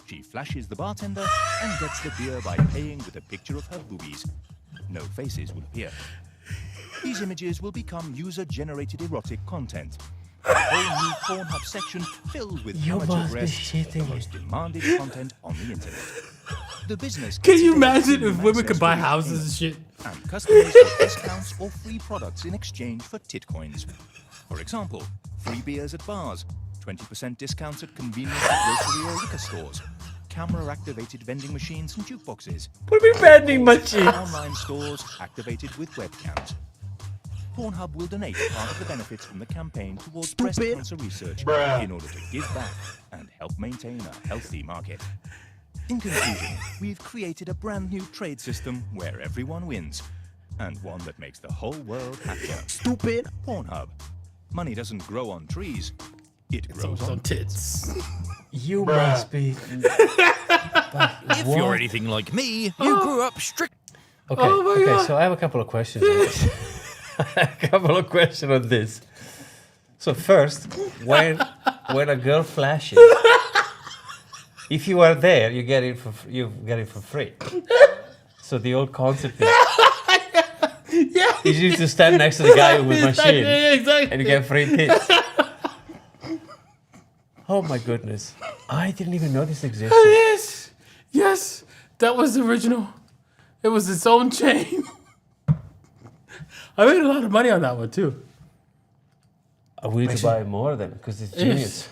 Speaker 5: She flashes the bartender and gets the beer by paying with a picture of her boobies. No faces will appear. These images will become user-generated erotic content. A whole new Pornhub section filled with
Speaker 2: You
Speaker 5: amateur
Speaker 2: must be
Speaker 5: breasts, the
Speaker 2: shitting me.
Speaker 5: most demanded content on the internet. The business
Speaker 1: Can you
Speaker 5: gets
Speaker 1: imagine
Speaker 5: premium
Speaker 1: if women
Speaker 5: access
Speaker 1: could buy
Speaker 5: to
Speaker 1: houses and shit?
Speaker 5: and customers get discounts or free products in exchange for Titcoins. For example, free beers at bars, 20% discounts at convenience grocery or liquor stores, camera-activated vending machines and jukeboxes,
Speaker 2: What are we vending machines?
Speaker 5: online stores activated with webcams. Pornhub will donate part of the benefits from the campaign towards breast cancer research
Speaker 3: Bruh.
Speaker 5: in order to give back and help maintain a healthy market. In conclusion, we've created a brand new trade system where everyone wins, and one that makes the whole world happier.
Speaker 3: Stupid.
Speaker 5: Pornhub. Money doesn't grow on trees. It grows
Speaker 1: On
Speaker 5: on...
Speaker 1: tits.
Speaker 2: You
Speaker 3: Bruh.
Speaker 2: must be.
Speaker 5: If you're anything like me, you grew up strict...
Speaker 2: Okay,
Speaker 1: Oh my
Speaker 2: okay.
Speaker 1: God.
Speaker 2: So I have a couple of questions. On this. A couple of questions on this. So first, when a girl flashes, if you are there, you get it for free. So the old concept is, you need to stand next to the guy with the machine,
Speaker 1: Yeah, exactly.
Speaker 2: and you get free tits. Oh my goodness! I didn't even know this existed.
Speaker 1: Yes, that was the original. It was its own chain. I made a lot of money on that one too.
Speaker 2: We need to buy more then, because it's genius.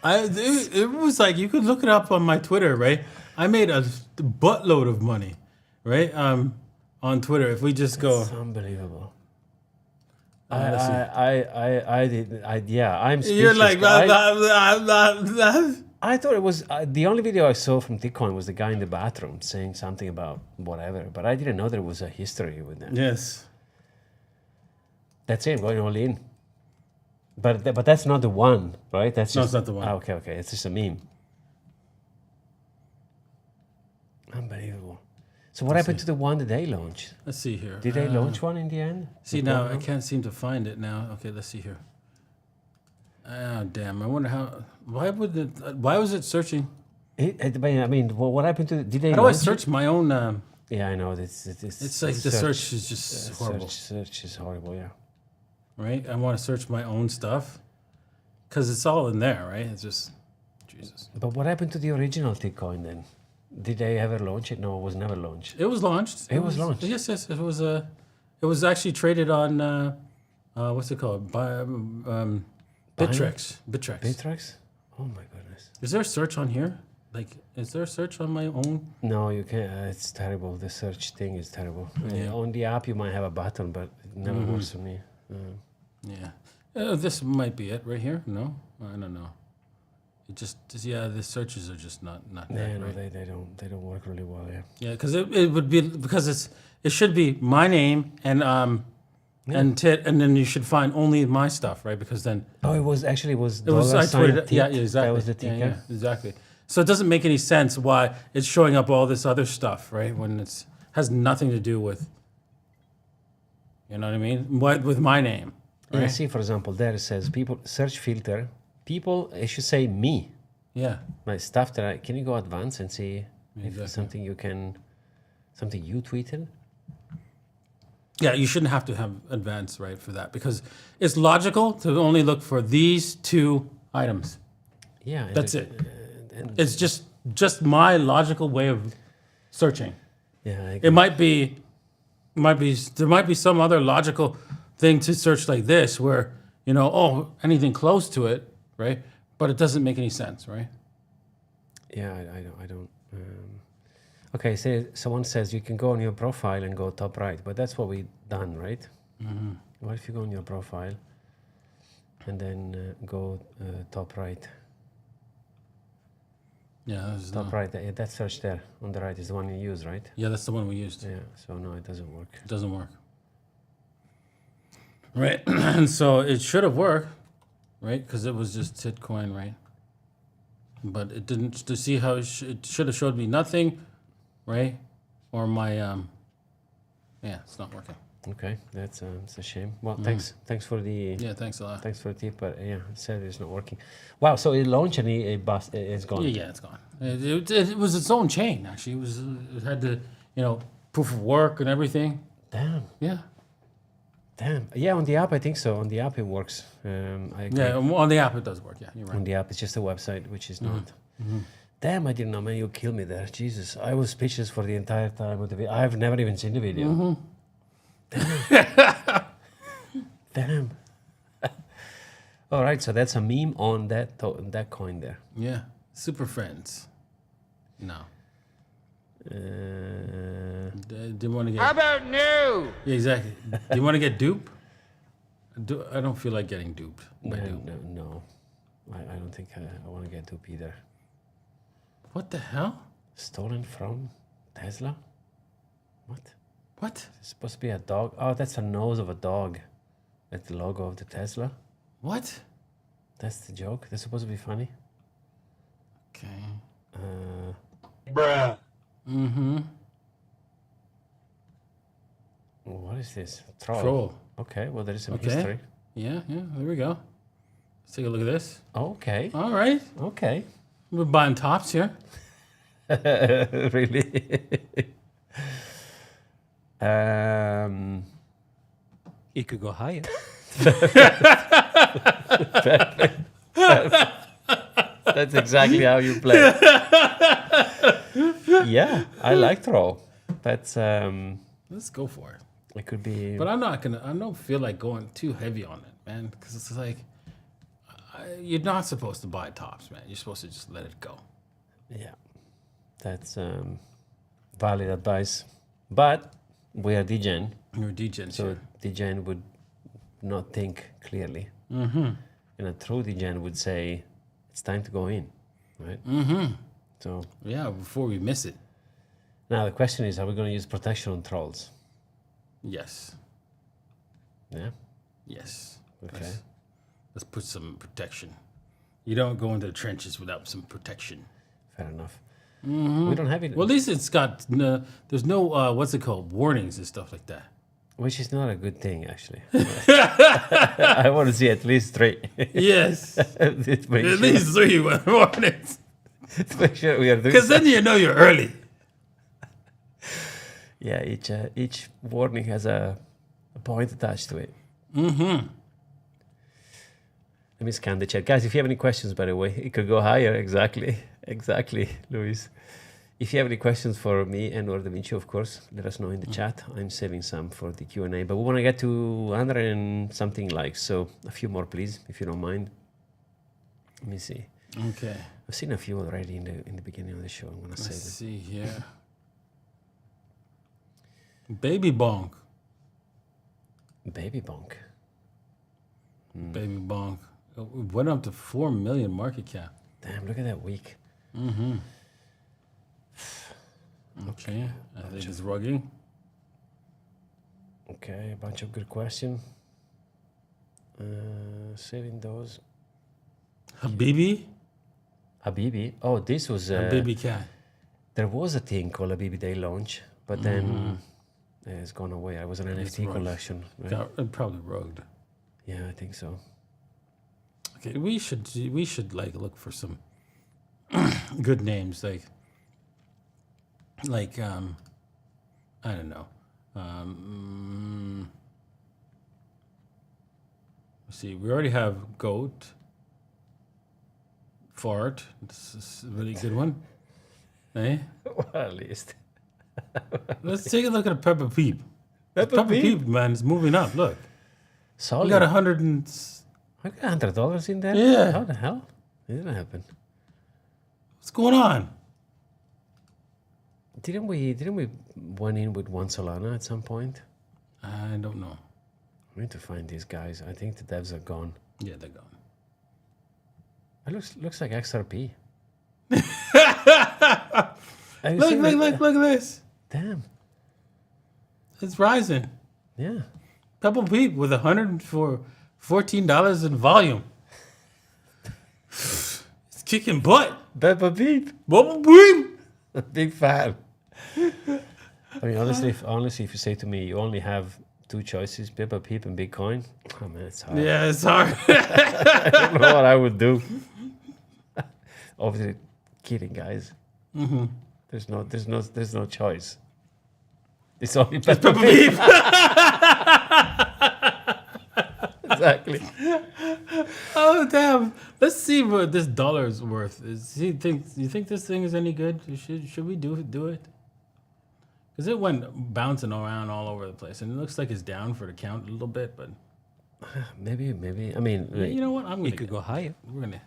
Speaker 1: It was like you could look it up on my Twitter, right? I made a buttload of money, right? On Twitter. If we just go,
Speaker 2: It's unbelievable.
Speaker 1: let's see.
Speaker 2: I'm speechless.
Speaker 1: You're like,
Speaker 2: I-
Speaker 1: blah.
Speaker 2: I thought it was the only video I saw from Bitcoin was the guy in the bathroom saying something about whatever, but I didn't know there was a history with that.
Speaker 1: Yes.
Speaker 2: That's it, going all in. But that's not the one, right? That's
Speaker 1: No,
Speaker 2: just,
Speaker 1: it's not the one.
Speaker 2: Okay. It's just a meme. Unbelievable. So what happened to the one that they launched?
Speaker 1: Let's see here.
Speaker 2: Did they launch one in the end?
Speaker 1: See now, I can't seem to find it now. Okay, let's see here. Ah, damn! I wonder how. Why would it? Why was it searching?
Speaker 2: I mean, what happened to? Did they?
Speaker 1: How do I
Speaker 2: launch
Speaker 1: search
Speaker 2: it?
Speaker 1: my own?
Speaker 2: Yeah, I know. It's
Speaker 1: like the search is just horrible.
Speaker 2: Search is horrible. Yeah.
Speaker 1: Right? I want to search my own stuff because it's all in there, right? It's just Jesus.
Speaker 2: But what happened to the original Bitcoin then? Did they ever launch it? No, it was never launched.
Speaker 1: It was launched.
Speaker 2: It was launched.
Speaker 1: Yes. It was It was actually traded on. What's it called? Bittrex.
Speaker 2: Bittrex? Oh my goodness.
Speaker 1: Is there a search on here? Like, is there a search on my own?
Speaker 2: No, you can't. It's terrible. The search thing is terrible.
Speaker 1: Yeah.
Speaker 2: On the app, you might have a button, but it never works for me.
Speaker 1: Yeah. This might be it right here. No, I don't know. It just the searches are just not
Speaker 2: Yeah,
Speaker 1: that
Speaker 2: no,
Speaker 1: right.
Speaker 2: they don't work really well. Yeah.
Speaker 1: Yeah, because it would be because it should be my name and and then you should find only my stuff, right? Because then
Speaker 2: Oh, it was
Speaker 1: I
Speaker 2: $sign
Speaker 1: tweeted it.
Speaker 2: tit.
Speaker 1: Yeah, exactly.
Speaker 2: That was the ticker.
Speaker 1: Yeah, exactly. So it doesn't make any sense why it's showing up all this other stuff, right? When it's has nothing to do with, you know what I mean? What with my name,
Speaker 2: Yeah,
Speaker 1: right?
Speaker 2: see, for example, there it says people search filter. People, it should say me.
Speaker 1: Yeah.
Speaker 2: My stuff that can you go advance and see if
Speaker 1: Exactly.
Speaker 2: it's something you tweeted?
Speaker 1: Yeah, you shouldn't have to have advanced, right, for that because it's logical to only look for these two items.
Speaker 2: Yeah. and
Speaker 1: That's it. It's just my logical way of searching.
Speaker 2: Yeah. I
Speaker 1: It might be there might be some other logical thing to search like this where, anything close to it, right? But it doesn't make any sense, right?
Speaker 2: Yeah, I don't. Okay, so someone says you can go on your profile and go top right, but that's what we done, right?
Speaker 1: Mm-hmm.
Speaker 2: What if you go on your profile and then go top right?
Speaker 1: Yeah, there's
Speaker 2: Top
Speaker 1: no-
Speaker 2: right, that search there on the right is the one you use, right?
Speaker 1: Yeah, that's the one we used.
Speaker 2: Yeah, so no, it doesn't work.
Speaker 1: It doesn't work. Right, and so it should have worked, right? Because it was just Titcoin, right? But it didn't. To see how it should have showed me nothing, right? Or my yeah, it's not working.
Speaker 2: Okay, that's it's a shame. Well, thanks for the
Speaker 1: Yeah, thanks a lot.
Speaker 2: thanks for the tip, but yeah, it said it's not working. Wow, so it launched and it's gone.
Speaker 1: Yeah, it's gone. It was its own chain actually. It had the proof of work and everything.
Speaker 2: Damn,
Speaker 1: Yeah,
Speaker 2: yeah. On the app, I think so. On the app, it works. I agree.
Speaker 1: yeah. On the app, it does work. Yeah, you're
Speaker 2: On
Speaker 1: right.
Speaker 2: the app, it's just a website, which is not. Damn, I didn't know, man. You killed me there. Jesus, I was speechless for the entire time of the video. I've never even seen the video. Damn. All right, so that's a meme on that coin there.
Speaker 1: Yeah, super friends. No, do you want to get?
Speaker 3: How about no?
Speaker 1: Yeah, exactly. Do you want to get dupe? I don't feel like getting duped by dupe.
Speaker 2: No. I don't think I want to get dupe either.
Speaker 1: What the hell?
Speaker 2: Stolen from Tesla? What?
Speaker 1: What?
Speaker 2: It's supposed to be a dog. Oh, that's a nose of a dog. That's the logo of the Tesla.
Speaker 1: What?
Speaker 2: That's the joke. That's supposed to be funny.
Speaker 1: Okay.
Speaker 3: Bruh.
Speaker 1: Mm-hmm.
Speaker 2: What is this? Troll.
Speaker 1: Troll.
Speaker 2: Okay, well, there is some
Speaker 1: Okay.
Speaker 2: history.
Speaker 1: Yeah, there we go. Let's take a look at this.
Speaker 2: Okay,
Speaker 1: All right.
Speaker 2: okay.
Speaker 1: We're buying tops here.
Speaker 2: Really?
Speaker 4: It could go higher.
Speaker 2: That's exactly how you play. Yeah, I like Troll. That's
Speaker 1: Let's go for it.
Speaker 2: it could be.
Speaker 1: But I don't feel like going too heavy on it, man. Because it's like, you're not supposed to buy tops, man. You're supposed to just let it go.
Speaker 2: Yeah, that's valid advice. But we are degen,
Speaker 1: You're degen,
Speaker 2: so
Speaker 1: sure.
Speaker 2: degen would not think clearly,
Speaker 1: Mm-hmm.
Speaker 2: and a true degen would say it's time to go in, right?
Speaker 1: Mm-hmm.
Speaker 2: So
Speaker 1: Yeah, before we miss it.
Speaker 2: now the question is, are we going to use protection on trolls?
Speaker 1: Yes.
Speaker 2: Yeah.
Speaker 1: Yes.
Speaker 2: Okay.
Speaker 1: Let's put some protection. You don't go into the trenches without some protection.
Speaker 2: Fair enough. We don't have it,
Speaker 1: Well, at least it's got there's no what's it called, warnings and stuff like that.
Speaker 2: which is not a good thing, actually. I want to see at least 3.
Speaker 1: Yes,
Speaker 2: Let's make
Speaker 1: at
Speaker 2: sure-
Speaker 1: least 3 warnings,
Speaker 2: let's make sure we are doing.
Speaker 1: because then you know you're early.
Speaker 2: Yeah, each warning has a point attached to it.
Speaker 1: Mm-hmm.
Speaker 2: Let me scan the chat, guys. If you have any questions, by the way, it could go higher. Exactly, Luis. If you have any questions for me and or Da Vinci, of course, let us know in the chat. I'm saving some for the Q&A, but we want to get to 100 and something likes, so a few more, please, if you don't mind. Let me see.
Speaker 1: Okay,
Speaker 2: I've seen a few already in the beginning of the show. I'm gonna
Speaker 1: let's
Speaker 2: save them.
Speaker 1: see here. Baby bonk.
Speaker 2: Baby bonk.
Speaker 1: Baby bonk. It went up to 4 million market cap.
Speaker 2: Damn, look at that week.
Speaker 1: Mm-hmm. Okay, I think it's rugging.
Speaker 2: Okay, a bunch of good questions. Saving those.
Speaker 1: Habibi?
Speaker 2: Habibi. Oh, this was.
Speaker 1: Habibi cat.
Speaker 2: There was a thing called Habibi Day launch, but then it's gone away. It was an NFT
Speaker 1: rugged.
Speaker 2: collection. Right?
Speaker 1: Got probably rugged.
Speaker 2: Yeah, I think so.
Speaker 1: Okay, we should like look for some good names, like I don't know. Let's see, we already have goat, fart. This is a really good one. Eh?
Speaker 2: Well, at least.
Speaker 1: Let's take a look at Peppa Peep.
Speaker 2: Peppa
Speaker 1: Peppa
Speaker 2: Pig.
Speaker 1: Peep, man, is moving up. Look, we
Speaker 2: Solid.
Speaker 1: got 100 and
Speaker 2: I got $100 in there.
Speaker 1: Yeah.
Speaker 2: How the hell? It didn't happen.
Speaker 1: What's going on?
Speaker 2: Didn't we went in with 1 Solana at some point?
Speaker 1: I don't know.
Speaker 2: We need to find these guys. I think the devs are gone.
Speaker 1: Yeah, they're gone.
Speaker 2: It looks like XRP.
Speaker 1: Look at this.
Speaker 2: Damn.
Speaker 1: It's rising.
Speaker 2: Yeah.
Speaker 1: Pebble Peep with $114 in volume. It's kicking butt.
Speaker 2: Peppa Peep.
Speaker 1: Bubble Peep.
Speaker 2: Big fan. I mean, honestly, if you say to me, you only have 2 choices, Peppa Peep and Bitcoin, oh man, it's hard.
Speaker 1: Yeah, it's hard.
Speaker 2: I don't know what I would do. Obviously, kidding, guys.
Speaker 1: Mm-hmm.
Speaker 2: There's no choice. It's only Peppa
Speaker 1: Pebble
Speaker 2: Peep.
Speaker 1: Peep.
Speaker 2: Exactly.
Speaker 1: Oh damn! Let's see what this dollar is worth. You think this thing is any good? Should we do it? Because it went bouncing around all over the place, and it looks like it's down for the count a little bit. But
Speaker 2: Maybe. I mean,
Speaker 1: you know what?
Speaker 4: It could go higher.
Speaker 1: We're gonna.
Speaker 2: could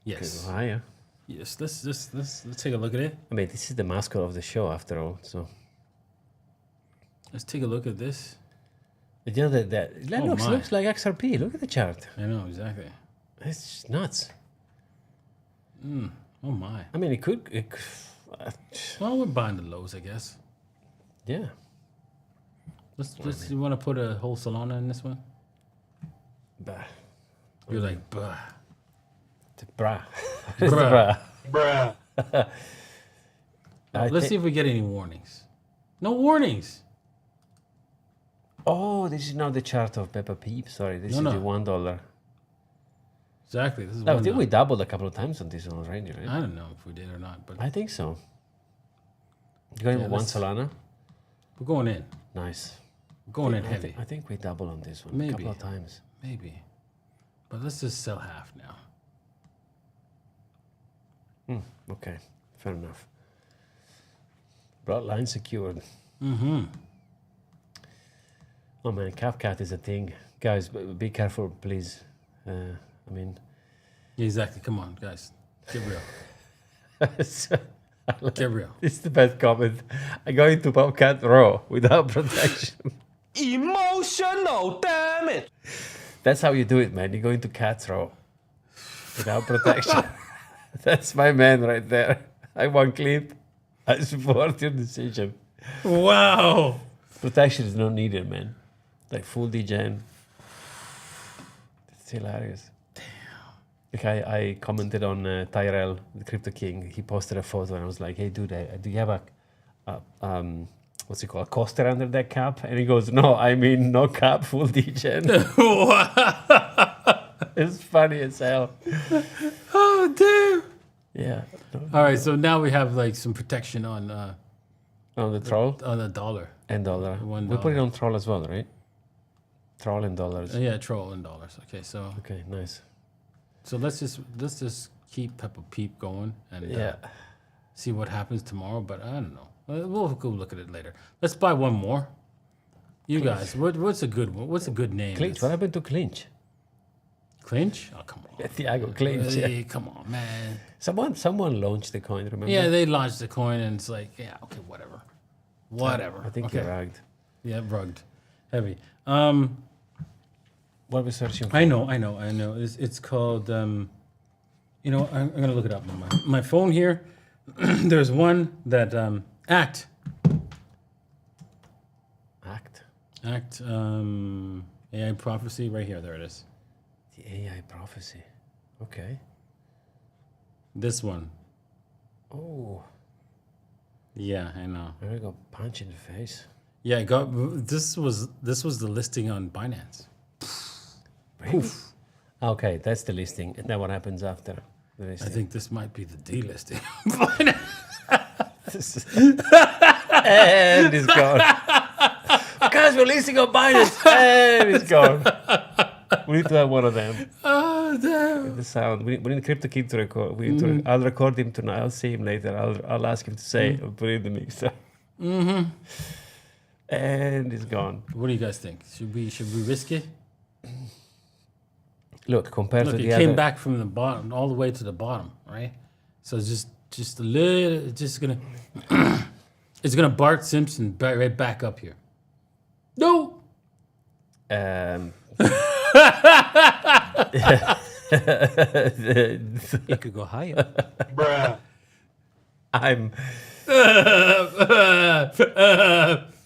Speaker 1: Yes.
Speaker 2: go higher.
Speaker 1: Yes. Let's take a look at it.
Speaker 2: I mean, this is the mascot of the show, after all. So,
Speaker 1: Let's take a look at this.
Speaker 2: you know that
Speaker 1: Oh,
Speaker 2: looks
Speaker 1: my.
Speaker 2: like XRP. Look at the chart.
Speaker 1: I know exactly.
Speaker 2: It's just nuts.
Speaker 1: Oh my.
Speaker 2: I mean, it could
Speaker 1: Well, we're buying the lows, I guess.
Speaker 2: yeah.
Speaker 1: Let's. You want to put a whole Solana in this one?
Speaker 2: Bah.
Speaker 1: You're like, bah.
Speaker 2: Bruh.
Speaker 1: Bruh.
Speaker 3: Bruh.
Speaker 1: Let's see if we get any warnings. No warnings.
Speaker 2: Oh, this is not the chart of Peppa Peep. Sorry, this is
Speaker 1: No.
Speaker 2: the $1.
Speaker 1: Exactly. This is
Speaker 2: No, I
Speaker 1: one.
Speaker 2: think we doubled a couple of times on this one already, right?
Speaker 1: I don't know if we did or not, but
Speaker 2: I think so. Going
Speaker 1: Yeah,
Speaker 2: with 1
Speaker 1: let's-
Speaker 2: Solana.
Speaker 1: we're going in.
Speaker 2: Nice.
Speaker 1: We're going in
Speaker 2: I
Speaker 1: heavy.
Speaker 2: I think we doubled on this one a
Speaker 1: Maybe.
Speaker 2: couple of times.
Speaker 1: Maybe. But let's just sell half now.
Speaker 2: Okay, fair enough. Broadline secured.
Speaker 1: Mm-hmm.
Speaker 2: Oh man, CapCat is a thing. Guys, be careful, please. I mean,
Speaker 1: Exactly. Come on, guys. Get real.
Speaker 2: this
Speaker 1: Get real.
Speaker 2: is the best comment. I go into CapCat raw without protection.
Speaker 3: Emotional, damn it.
Speaker 2: That's how you do it, man. You go into cat raw without protection. That's my man right there. I want clip. I support your decision.
Speaker 1: Wow.
Speaker 2: Protection is not needed, man. Like full degen. It's hilarious. Damn. Like I commented on Tyrell, the Crypto King. He posted a photo and I was like, "Hey, dude, do you have a what's it called, a coaster under that cap?" And he goes, "No, I mean no cap, full degen." It's funny as hell.
Speaker 1: Oh, damn.
Speaker 2: Yeah.
Speaker 1: All right, so now we have like some protection on
Speaker 2: On the troll
Speaker 1: the dollar.
Speaker 2: and dollar.
Speaker 1: $1.
Speaker 2: We put it on troll as well, right? Troll and dollars.
Speaker 1: Yeah, troll in dollars. Okay, so
Speaker 2: Okay, nice.
Speaker 1: let's just keep Peppa Peep going and
Speaker 2: Yeah.
Speaker 1: see what happens tomorrow. But I don't know. We'll go look at it later. Let's buy one more. You guys, what's a good one? What's a good name?
Speaker 2: Clinch. What happened to Clinch?
Speaker 1: Clinch? Oh, come on.
Speaker 2: Thiago Clinch.
Speaker 1: Hey, come on, man.
Speaker 2: Someone launched the coin, remember?
Speaker 1: Yeah, they launched the coin and it's like, yeah, okay, whatever. Whatever.
Speaker 2: I think
Speaker 1: okay.
Speaker 2: you're rugged.
Speaker 1: Yeah, rugged. Heavy.
Speaker 2: What are we searching for?
Speaker 1: I know. It's called, I'm going to look it up on my phone here. There's one that, ACT.
Speaker 2: Act.
Speaker 1: AI prophecy right here. There it is.
Speaker 2: The AI prophecy. Okay.
Speaker 1: This one.
Speaker 2: Oh,
Speaker 1: Yeah, I know.
Speaker 2: there we go. Punch in the face.
Speaker 1: Yeah, this was the listing on Binance.
Speaker 2: Really? Okay, that's the listing. And then what happens after the
Speaker 1: I
Speaker 2: listing?
Speaker 1: think this might be the delisting.
Speaker 2: And it's gone. Guys, we're listing on Binance. And it's gone. We need to have one of them.
Speaker 1: Oh, damn.
Speaker 2: The sound. We need Crypto King to record. We need to. I'll record him tonight. I'll see him later. I'll ask him to say. I'll put it in the mixer. And it's gone.
Speaker 1: What do you guys think? Should we risk it?
Speaker 2: Look, compared
Speaker 1: Look,
Speaker 2: to
Speaker 1: it
Speaker 2: the
Speaker 1: came
Speaker 2: other,
Speaker 1: back from the bottom all the way to the bottom, right? So it's just a little, it's just gonna, it's gonna Bart Simpson right back up here. No.
Speaker 4: It could go higher.
Speaker 3: Bruh.
Speaker 2: I'm.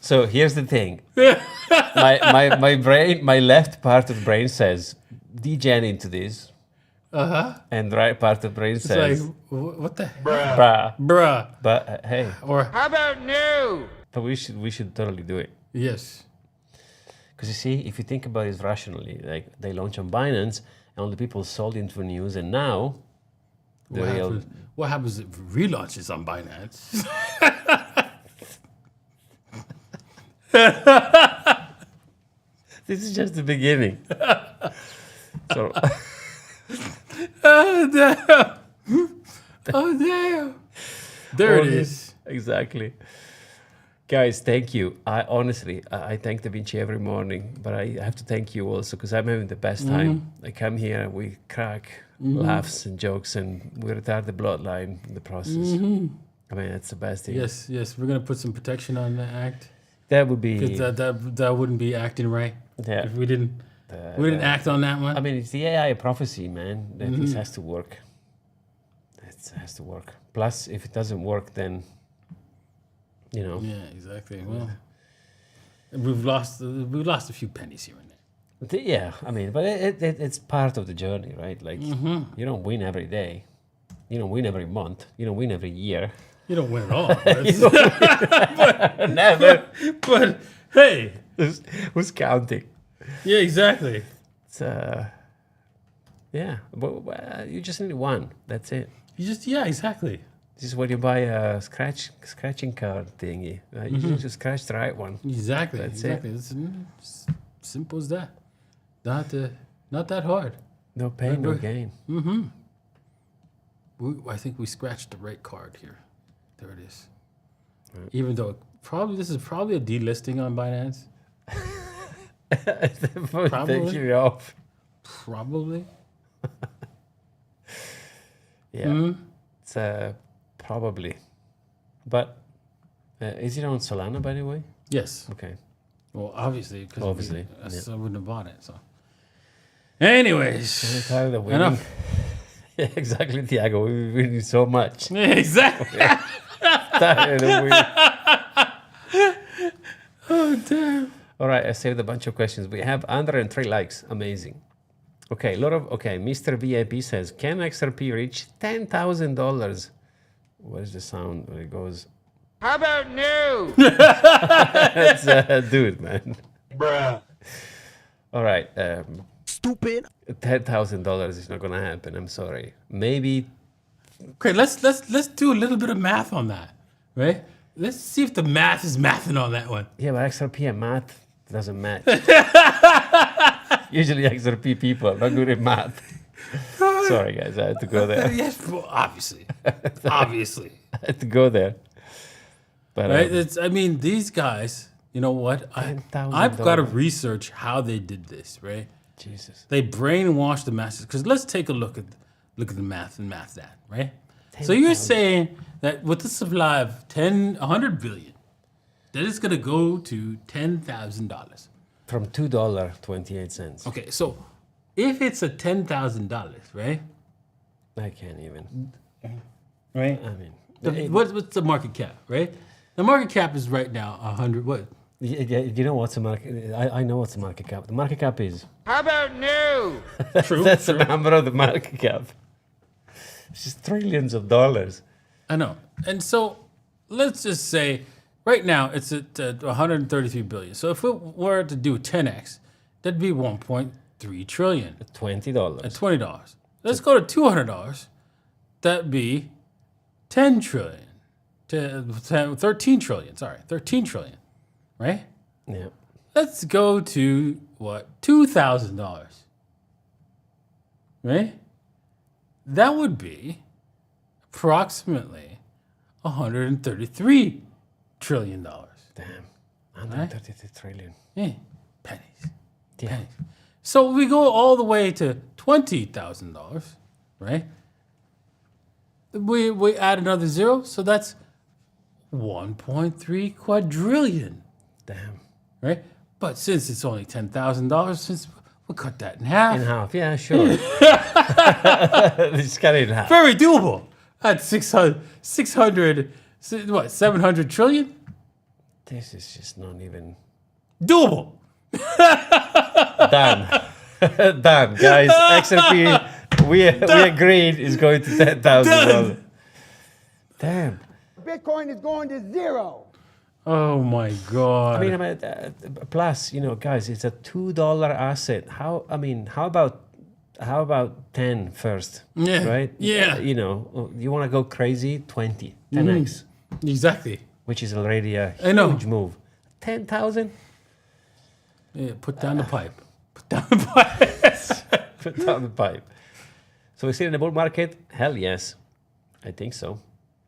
Speaker 2: So here's the thing. My brain, my left part of the brain says, degen into this. And the right part of the brain
Speaker 1: It's
Speaker 2: says,
Speaker 1: like, what the heck?
Speaker 2: bruh.
Speaker 1: Bruh.
Speaker 2: But hey,
Speaker 1: Or,
Speaker 2: but we should totally do it.
Speaker 1: yes.
Speaker 2: Because you see, if you think about it rationally, like they launch on Binance, and all the people sold into news, and now the real
Speaker 1: What happens if it relaunches on Binance?
Speaker 2: this is just the beginning. So
Speaker 1: Oh, damn. Oh, damn. There it is.
Speaker 2: Exactly. Guys, thank you. I honestly, I thank Da Vinci every morning, but I have to thank you also because I'm having the best time. I come here, we crack laughs and jokes, and we retard the bloodline in the process. I mean, that's the best thing.
Speaker 1: Yes, we're going to put some protection on the act.
Speaker 2: That would be.
Speaker 1: Because that wouldn't be acting right.
Speaker 2: Yeah.
Speaker 1: If we didn't act on that one.
Speaker 2: I mean, it's the AI prophecy, man. That this has to work. It has to work. Plus, if it doesn't work, then, you know.
Speaker 1: Yeah, exactly. Well, we've lost a few pennies here and there.
Speaker 2: Yeah, I mean, but it's part of the journey, right? Like, you don't win every day. You don't win every month. You don't win every year.
Speaker 1: You don't win at all.
Speaker 2: Never.
Speaker 1: But hey,
Speaker 2: Who's counting?
Speaker 1: yeah, exactly.
Speaker 2: It's, yeah, but you just need one. That's it.
Speaker 1: Yeah, exactly.
Speaker 2: This is when you buy a scratching card thingy. You just need to scratch the right one.
Speaker 1: Exactly.
Speaker 2: That's
Speaker 1: exactly. It's simple as that. Not that hard.
Speaker 2: No pain, no gain.
Speaker 1: I think we scratched the right card here. There it is. Even though this is probably a delisting on Binance.
Speaker 2: Take it off.
Speaker 1: Probably.
Speaker 2: Yeah, it's probably. But is it on Solana, by the way?
Speaker 1: Yes.
Speaker 2: Okay.
Speaker 1: Well, obviously, because
Speaker 2: Obviously,
Speaker 1: I wouldn't have bought it. So, anyways,
Speaker 2: Tired of winning.
Speaker 1: enough.
Speaker 2: Exactly, Thiago. We're winning so much.
Speaker 1: Exactly.
Speaker 2: Tired of winning.
Speaker 1: Oh damn.
Speaker 2: All right, I saved a bunch of questions. We have 103 likes. Amazing. Okay, Mr. VIP says, can XRP reach $10,000? Where's the sound where it goes?
Speaker 3: How about no?
Speaker 2: It's dude, man.
Speaker 3: Bruh.
Speaker 2: All right.
Speaker 3: Stupid.
Speaker 2: $10,000 is not gonna happen. I'm sorry. Maybe.
Speaker 1: Okay, let's do a little bit of math on that, right? Let's see if the math is mathing on that one.
Speaker 2: Yeah, but XRP and math doesn't match. Usually XRP people are not good at math. Sorry, guys, I had to go there.
Speaker 1: Yes, well, obviously, obviously,
Speaker 2: I had to go there. But
Speaker 1: right? I mean, these guys. You know what? I've got to research how they did this, right?
Speaker 2: Jesus.
Speaker 1: They brainwashed the masses. Because let's take a look at the math and math that, right? So you're saying that with the supply of 100 billion, that it's going to go to $10,000.
Speaker 2: From $2.28.
Speaker 1: Okay, so if it's a $10,000, right?
Speaker 2: I can't even.
Speaker 1: Right.
Speaker 2: I mean,
Speaker 1: What's the market cap, right? The market cap is right now 100. What?
Speaker 2: you know what's the market? I know what's the market cap. The market cap is.
Speaker 3: How about no?
Speaker 1: True.
Speaker 2: That's the number of the market cap. It's just trillions of dollars.
Speaker 1: I know. And so let's just say right now it's at 133 billion. So if we were to do 10x, that'd be 1.3 trillion
Speaker 2: $20.
Speaker 1: at $20. Let's go to $200. That'd be 10 trillion. 13 trillion. Sorry, 13 trillion. Right?
Speaker 2: Yeah.
Speaker 1: Let's go to what? $2,000. Right? That would be approximately $133 trillion.
Speaker 2: Damn. 133 trillion.
Speaker 1: Yeah, pennies.
Speaker 2: Yeah.
Speaker 1: Pennies. So we go all the way to $20,000, right? We add another zero, so that's 1.3 quadrillion,
Speaker 2: Damn.
Speaker 1: right? But since it's only $10,000, since we'll cut that in half.
Speaker 2: In half, yeah, sure. Just cut it in half.
Speaker 1: Very doable. At 700 trillion?
Speaker 2: This is just not even
Speaker 1: Doable.
Speaker 2: done. Done, guys. XRP, we agreed is going to $10,000. Damn.
Speaker 3: Bitcoin is going to zero.
Speaker 1: Oh my God.
Speaker 2: I mean, plus, guys, it's a $2 asset. How about 10 first?
Speaker 1: Yeah,
Speaker 2: Right?
Speaker 1: yeah.
Speaker 2: You want to go crazy? 20, 10x,
Speaker 1: Exactly.
Speaker 2: which is already a
Speaker 1: I know.
Speaker 2: huge move. 10,000?
Speaker 1: Yeah, put down the pipe. Put down the pipe.
Speaker 2: Put down the pipe. So we see in the bull market? Hell yes. I think so.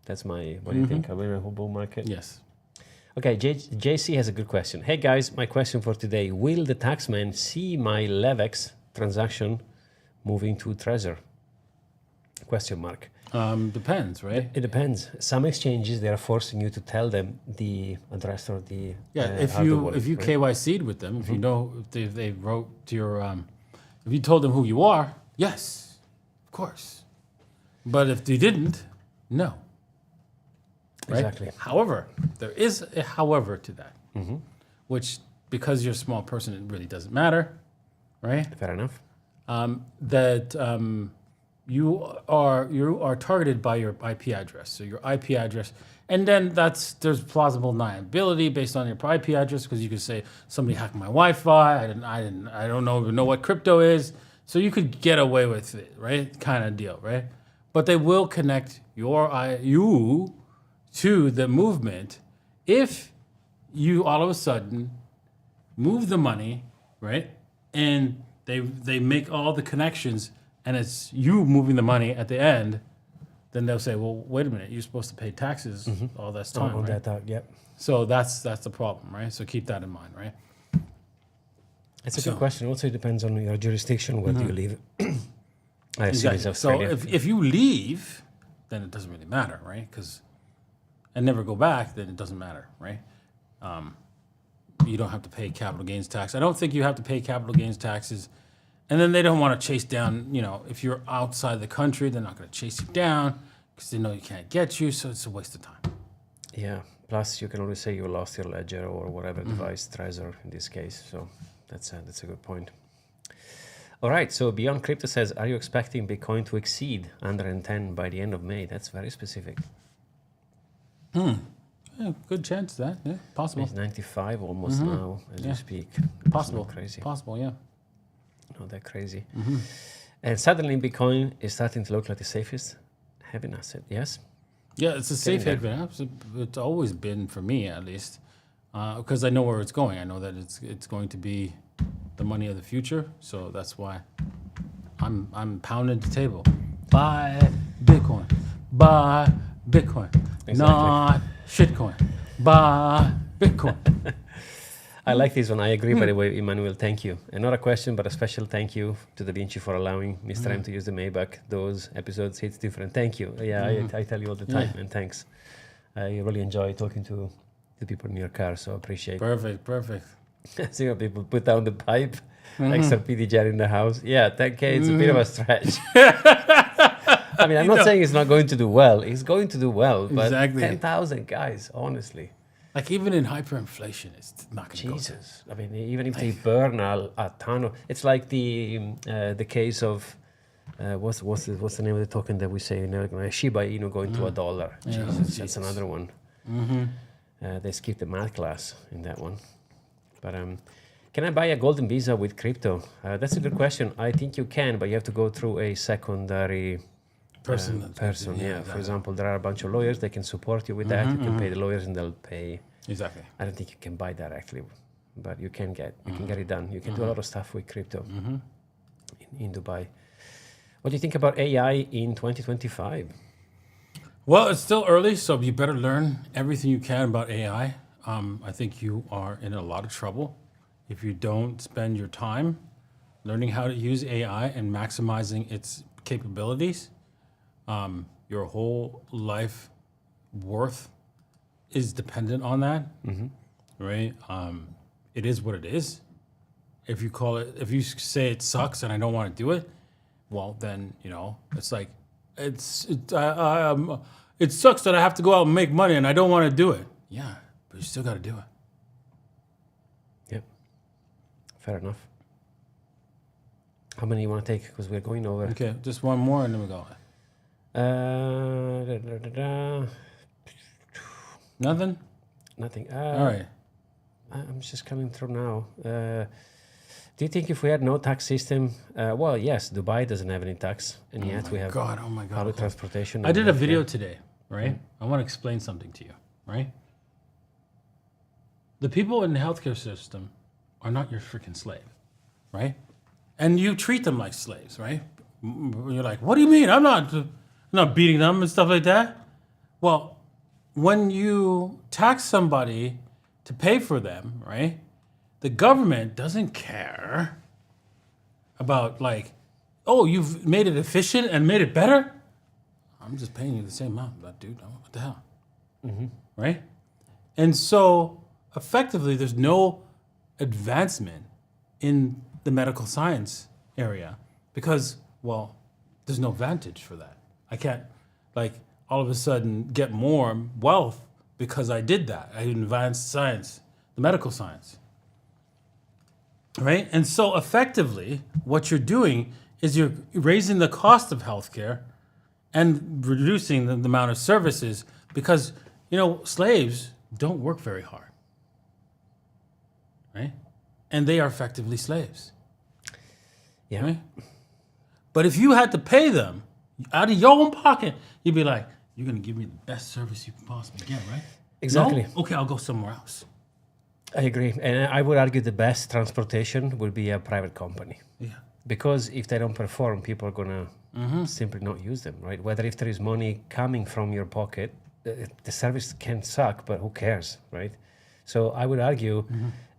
Speaker 2: That's my, what do you think? Are we in a bull market?
Speaker 1: Yes.
Speaker 2: Okay, JC has a good question. Hey guys, my question for today. Will the taxman see my Levex transaction moving to Trezor? Question mark.
Speaker 1: Depends, right?
Speaker 2: It depends. Some exchanges, they are forcing you to tell them the address or the
Speaker 1: Yeah, if
Speaker 2: hardware
Speaker 1: you
Speaker 2: wallet, right?
Speaker 1: KYC'd with them, if you know if they wrote to your if you told them who you are, yes, of course. But if you didn't, no. Right?
Speaker 2: Exactly.
Speaker 1: However, there is a however to that, which because you're a small person, it really doesn't matter, right?
Speaker 2: Fair enough.
Speaker 1: You are targeted by your IP address. So your IP address, and then there's plausible deniability based on your IP address because you could say somebody hacked my Wi-Fi. I don't even know what crypto is. So you could get away with it, right? Kind of deal, right? But they will connect you to the movement if you all of a sudden move the money, right? And they make all the connections and it's you moving the money at the end, then they'll say, well, wait a minute, you're supposed to pay taxes all that time,
Speaker 2: On
Speaker 1: right?
Speaker 2: that, yep.
Speaker 1: So that's the problem, right? So keep that in mind, right?
Speaker 2: It's a good question. Also, it depends on your jurisdiction, where do you live. I assume it's
Speaker 1: So
Speaker 2: Australia.
Speaker 1: if you leave, then it doesn't really matter, right? And never go back, then it doesn't matter, right? You don't have to pay capital gains tax. I don't think you have to pay capital gains taxes. And then they don't want to chase down, if you're outside the country, they're not going to chase you down because they know you can't get you. So it's a waste of time.
Speaker 2: Yeah. Plus, you can only say you lost your ledger or whatever device, Trezor in this case. So that's a good point. All right. So Beyond Crypto says, are you expecting Bitcoin to exceed 110 by the end of May? That's very specific.
Speaker 1: Yeah, good chance of that. Yeah, possible.
Speaker 2: It's 95 almost now as we speak.
Speaker 1: Possible.
Speaker 2: It's not crazy.
Speaker 1: Possible, yeah.
Speaker 2: Not that crazy. And suddenly Bitcoin is starting to look like the safest haven asset. Yes.
Speaker 1: Yeah, it's a safe
Speaker 2: Getting
Speaker 1: haven. It's always been for me, at least, because I know where it's going. I know that it's going to be the money of the future. So that's why I'm pounding the table. Buy Bitcoin. Buy Bitcoin.
Speaker 2: Exactly.
Speaker 1: Not shitcoin. Buy Bitcoin.
Speaker 2: I like this one. I agree, by the way, Emmanuel. Thank you. And not a question, but a special thank you to Da Vinci for allowing Mr. M to use the Maybach. Those episodes hits different. Thank you. Yeah, I tell you all the time, and thanks. I really enjoy talking to the people in your car, so I appreciate it.
Speaker 1: Perfect.
Speaker 2: Seeing how people put down the pipe, extra PDJ in the house. Yeah, 10K, it's a bit of a stretch. I mean, I'm not saying it's not going to do well. It's going to do well, but
Speaker 1: Exactly.
Speaker 2: 10,000, guys, honestly.
Speaker 1: Like even in hyperinflation, it's not going to go.
Speaker 2: Jesus, I mean, even if they burn a ton of, it's like the case of what's the name of the token that we say, Shiba Inu going to $1. Jesus, that's another one. They skipped the math class in that one. But can I buy a golden visa with crypto? That's a good question. I think you can, but you have to go through a secondary person. Yeah. For example, there are a bunch of lawyers. They can support you with that. You can pay the lawyers, and they'll pay.
Speaker 1: Exactly.
Speaker 2: I don't think you can buy directly, but you can get it done. You can do a lot of stuff with crypto in Dubai. What do you think about AI in 2025?
Speaker 1: Well, it's still early, so you better learn everything you can about AI. I think you are in a lot of trouble if you don't spend your time learning how to use AI and maximizing its capabilities, your whole life worth is dependent on that, right? It is what it is. If you say it sucks and I don't want to do it, well, then, it's like, it sucks that I have to go out and make money and I don't want to do it. Yeah, but you still got to do it.
Speaker 2: Yep. Fair enough. How many you want to take? Because we're going over.
Speaker 1: Okay, just one more and then we go. Nothing?
Speaker 2: Nothing.
Speaker 1: All right.
Speaker 2: I'm just coming through now. Do you think if we had no tax system, well, yes, Dubai doesn't have any tax, and yet we have
Speaker 1: Oh my God.
Speaker 2: public transportation.
Speaker 1: I did a
Speaker 2: and
Speaker 1: video
Speaker 2: healthcare.
Speaker 1: today, right? I want to explain something to you, right? The people in the healthcare system are not your freaking slave, right? And you treat them like slaves, right? You're like, what do you mean? I'm not beating them and stuff like that. Well, when you tax somebody to pay for them, right? The government doesn't care about like, oh, you've made it efficient and made it better. I'm just paying you the same amount, but dude, what the hell, right? And so effectively, there's no advancement in the medical science area because, well, there's no advantage for that. I can't, like, all of a sudden get more wealth because I did that. I advanced science, the medical science. Right? And so effectively, what you're doing is you're raising the cost of healthcare and reducing the amount of services because, slaves don't work very hard. Right? And they are effectively slaves.
Speaker 2: Yeah.
Speaker 1: Right? But if you had to pay them out of your own pocket, you'd be like, you're going to give me the best service you can possibly get, right?
Speaker 2: Exactly.
Speaker 1: No? Okay, I'll go somewhere else.
Speaker 2: I agree. And I would argue the best transportation would be a private company.
Speaker 1: Yeah.
Speaker 2: Because if they don't perform, people are going to simply not use them, right? Whether if there is money coming from your pocket, the service can suck, but who cares, right? So I would argue,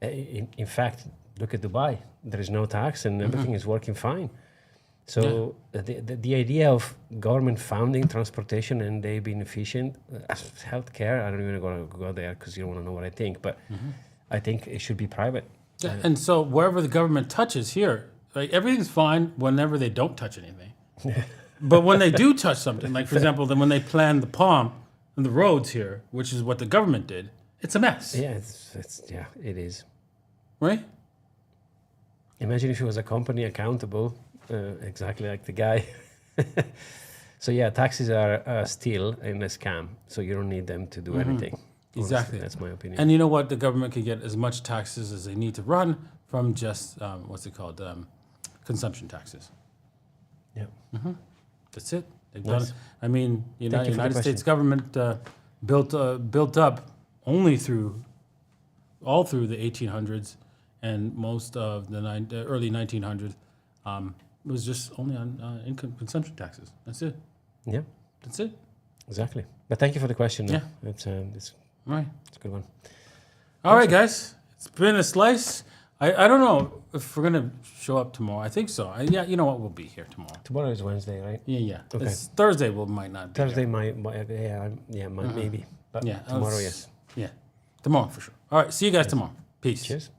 Speaker 2: in fact, look at Dubai. There is no tax and everything is working fine. So the idea of government funding transportation and they being efficient, healthcare, I don't even want to go there because you don't want to know what I think, but I think it should be private.
Speaker 1: Yeah, and so wherever the government touches here, like everything's fine whenever they don't touch anything. But when they do touch something, like for example, then when they planned the palm and the roads here, which is what the government did, it's a mess.
Speaker 2: Yeah, it is.
Speaker 1: Right?
Speaker 2: Imagine if it was a company accountable, exactly like the guy. So yeah, taxes are still in a scam. So you don't need them to do anything. Honestly,
Speaker 1: Exactly.
Speaker 2: that's my opinion.
Speaker 1: And you know what? The government can get as much taxes as they need to run from just, consumption taxes.
Speaker 2: Yeah.
Speaker 1: That's it. They've
Speaker 2: Nice.
Speaker 1: done it. I mean,
Speaker 2: Thank you for the
Speaker 1: United States
Speaker 2: question.
Speaker 1: government built up only all through the 1800s and most of the early 1900s. It was just only on income consumption taxes. That's it.
Speaker 2: Yeah,
Speaker 1: That's it.
Speaker 2: exactly. But thank you for the question.
Speaker 1: Yeah.
Speaker 2: It's
Speaker 1: All right.
Speaker 2: a good one.
Speaker 1: All right, guys. It's been a slice. I don't know if we're gonna show up tomorrow. I think so. Yeah, you know what? We'll be here tomorrow.
Speaker 2: Tomorrow is Wednesday, right?
Speaker 1: Yeah.
Speaker 2: Okay.
Speaker 1: It's Thursday. We might not. Be
Speaker 2: Thursday,
Speaker 1: here.
Speaker 2: maybe. But
Speaker 1: Yeah.
Speaker 2: tomorrow, yes.
Speaker 1: Yeah. Tomorrow for sure. All right. See you guys tomorrow. Peace.
Speaker 2: Cheers.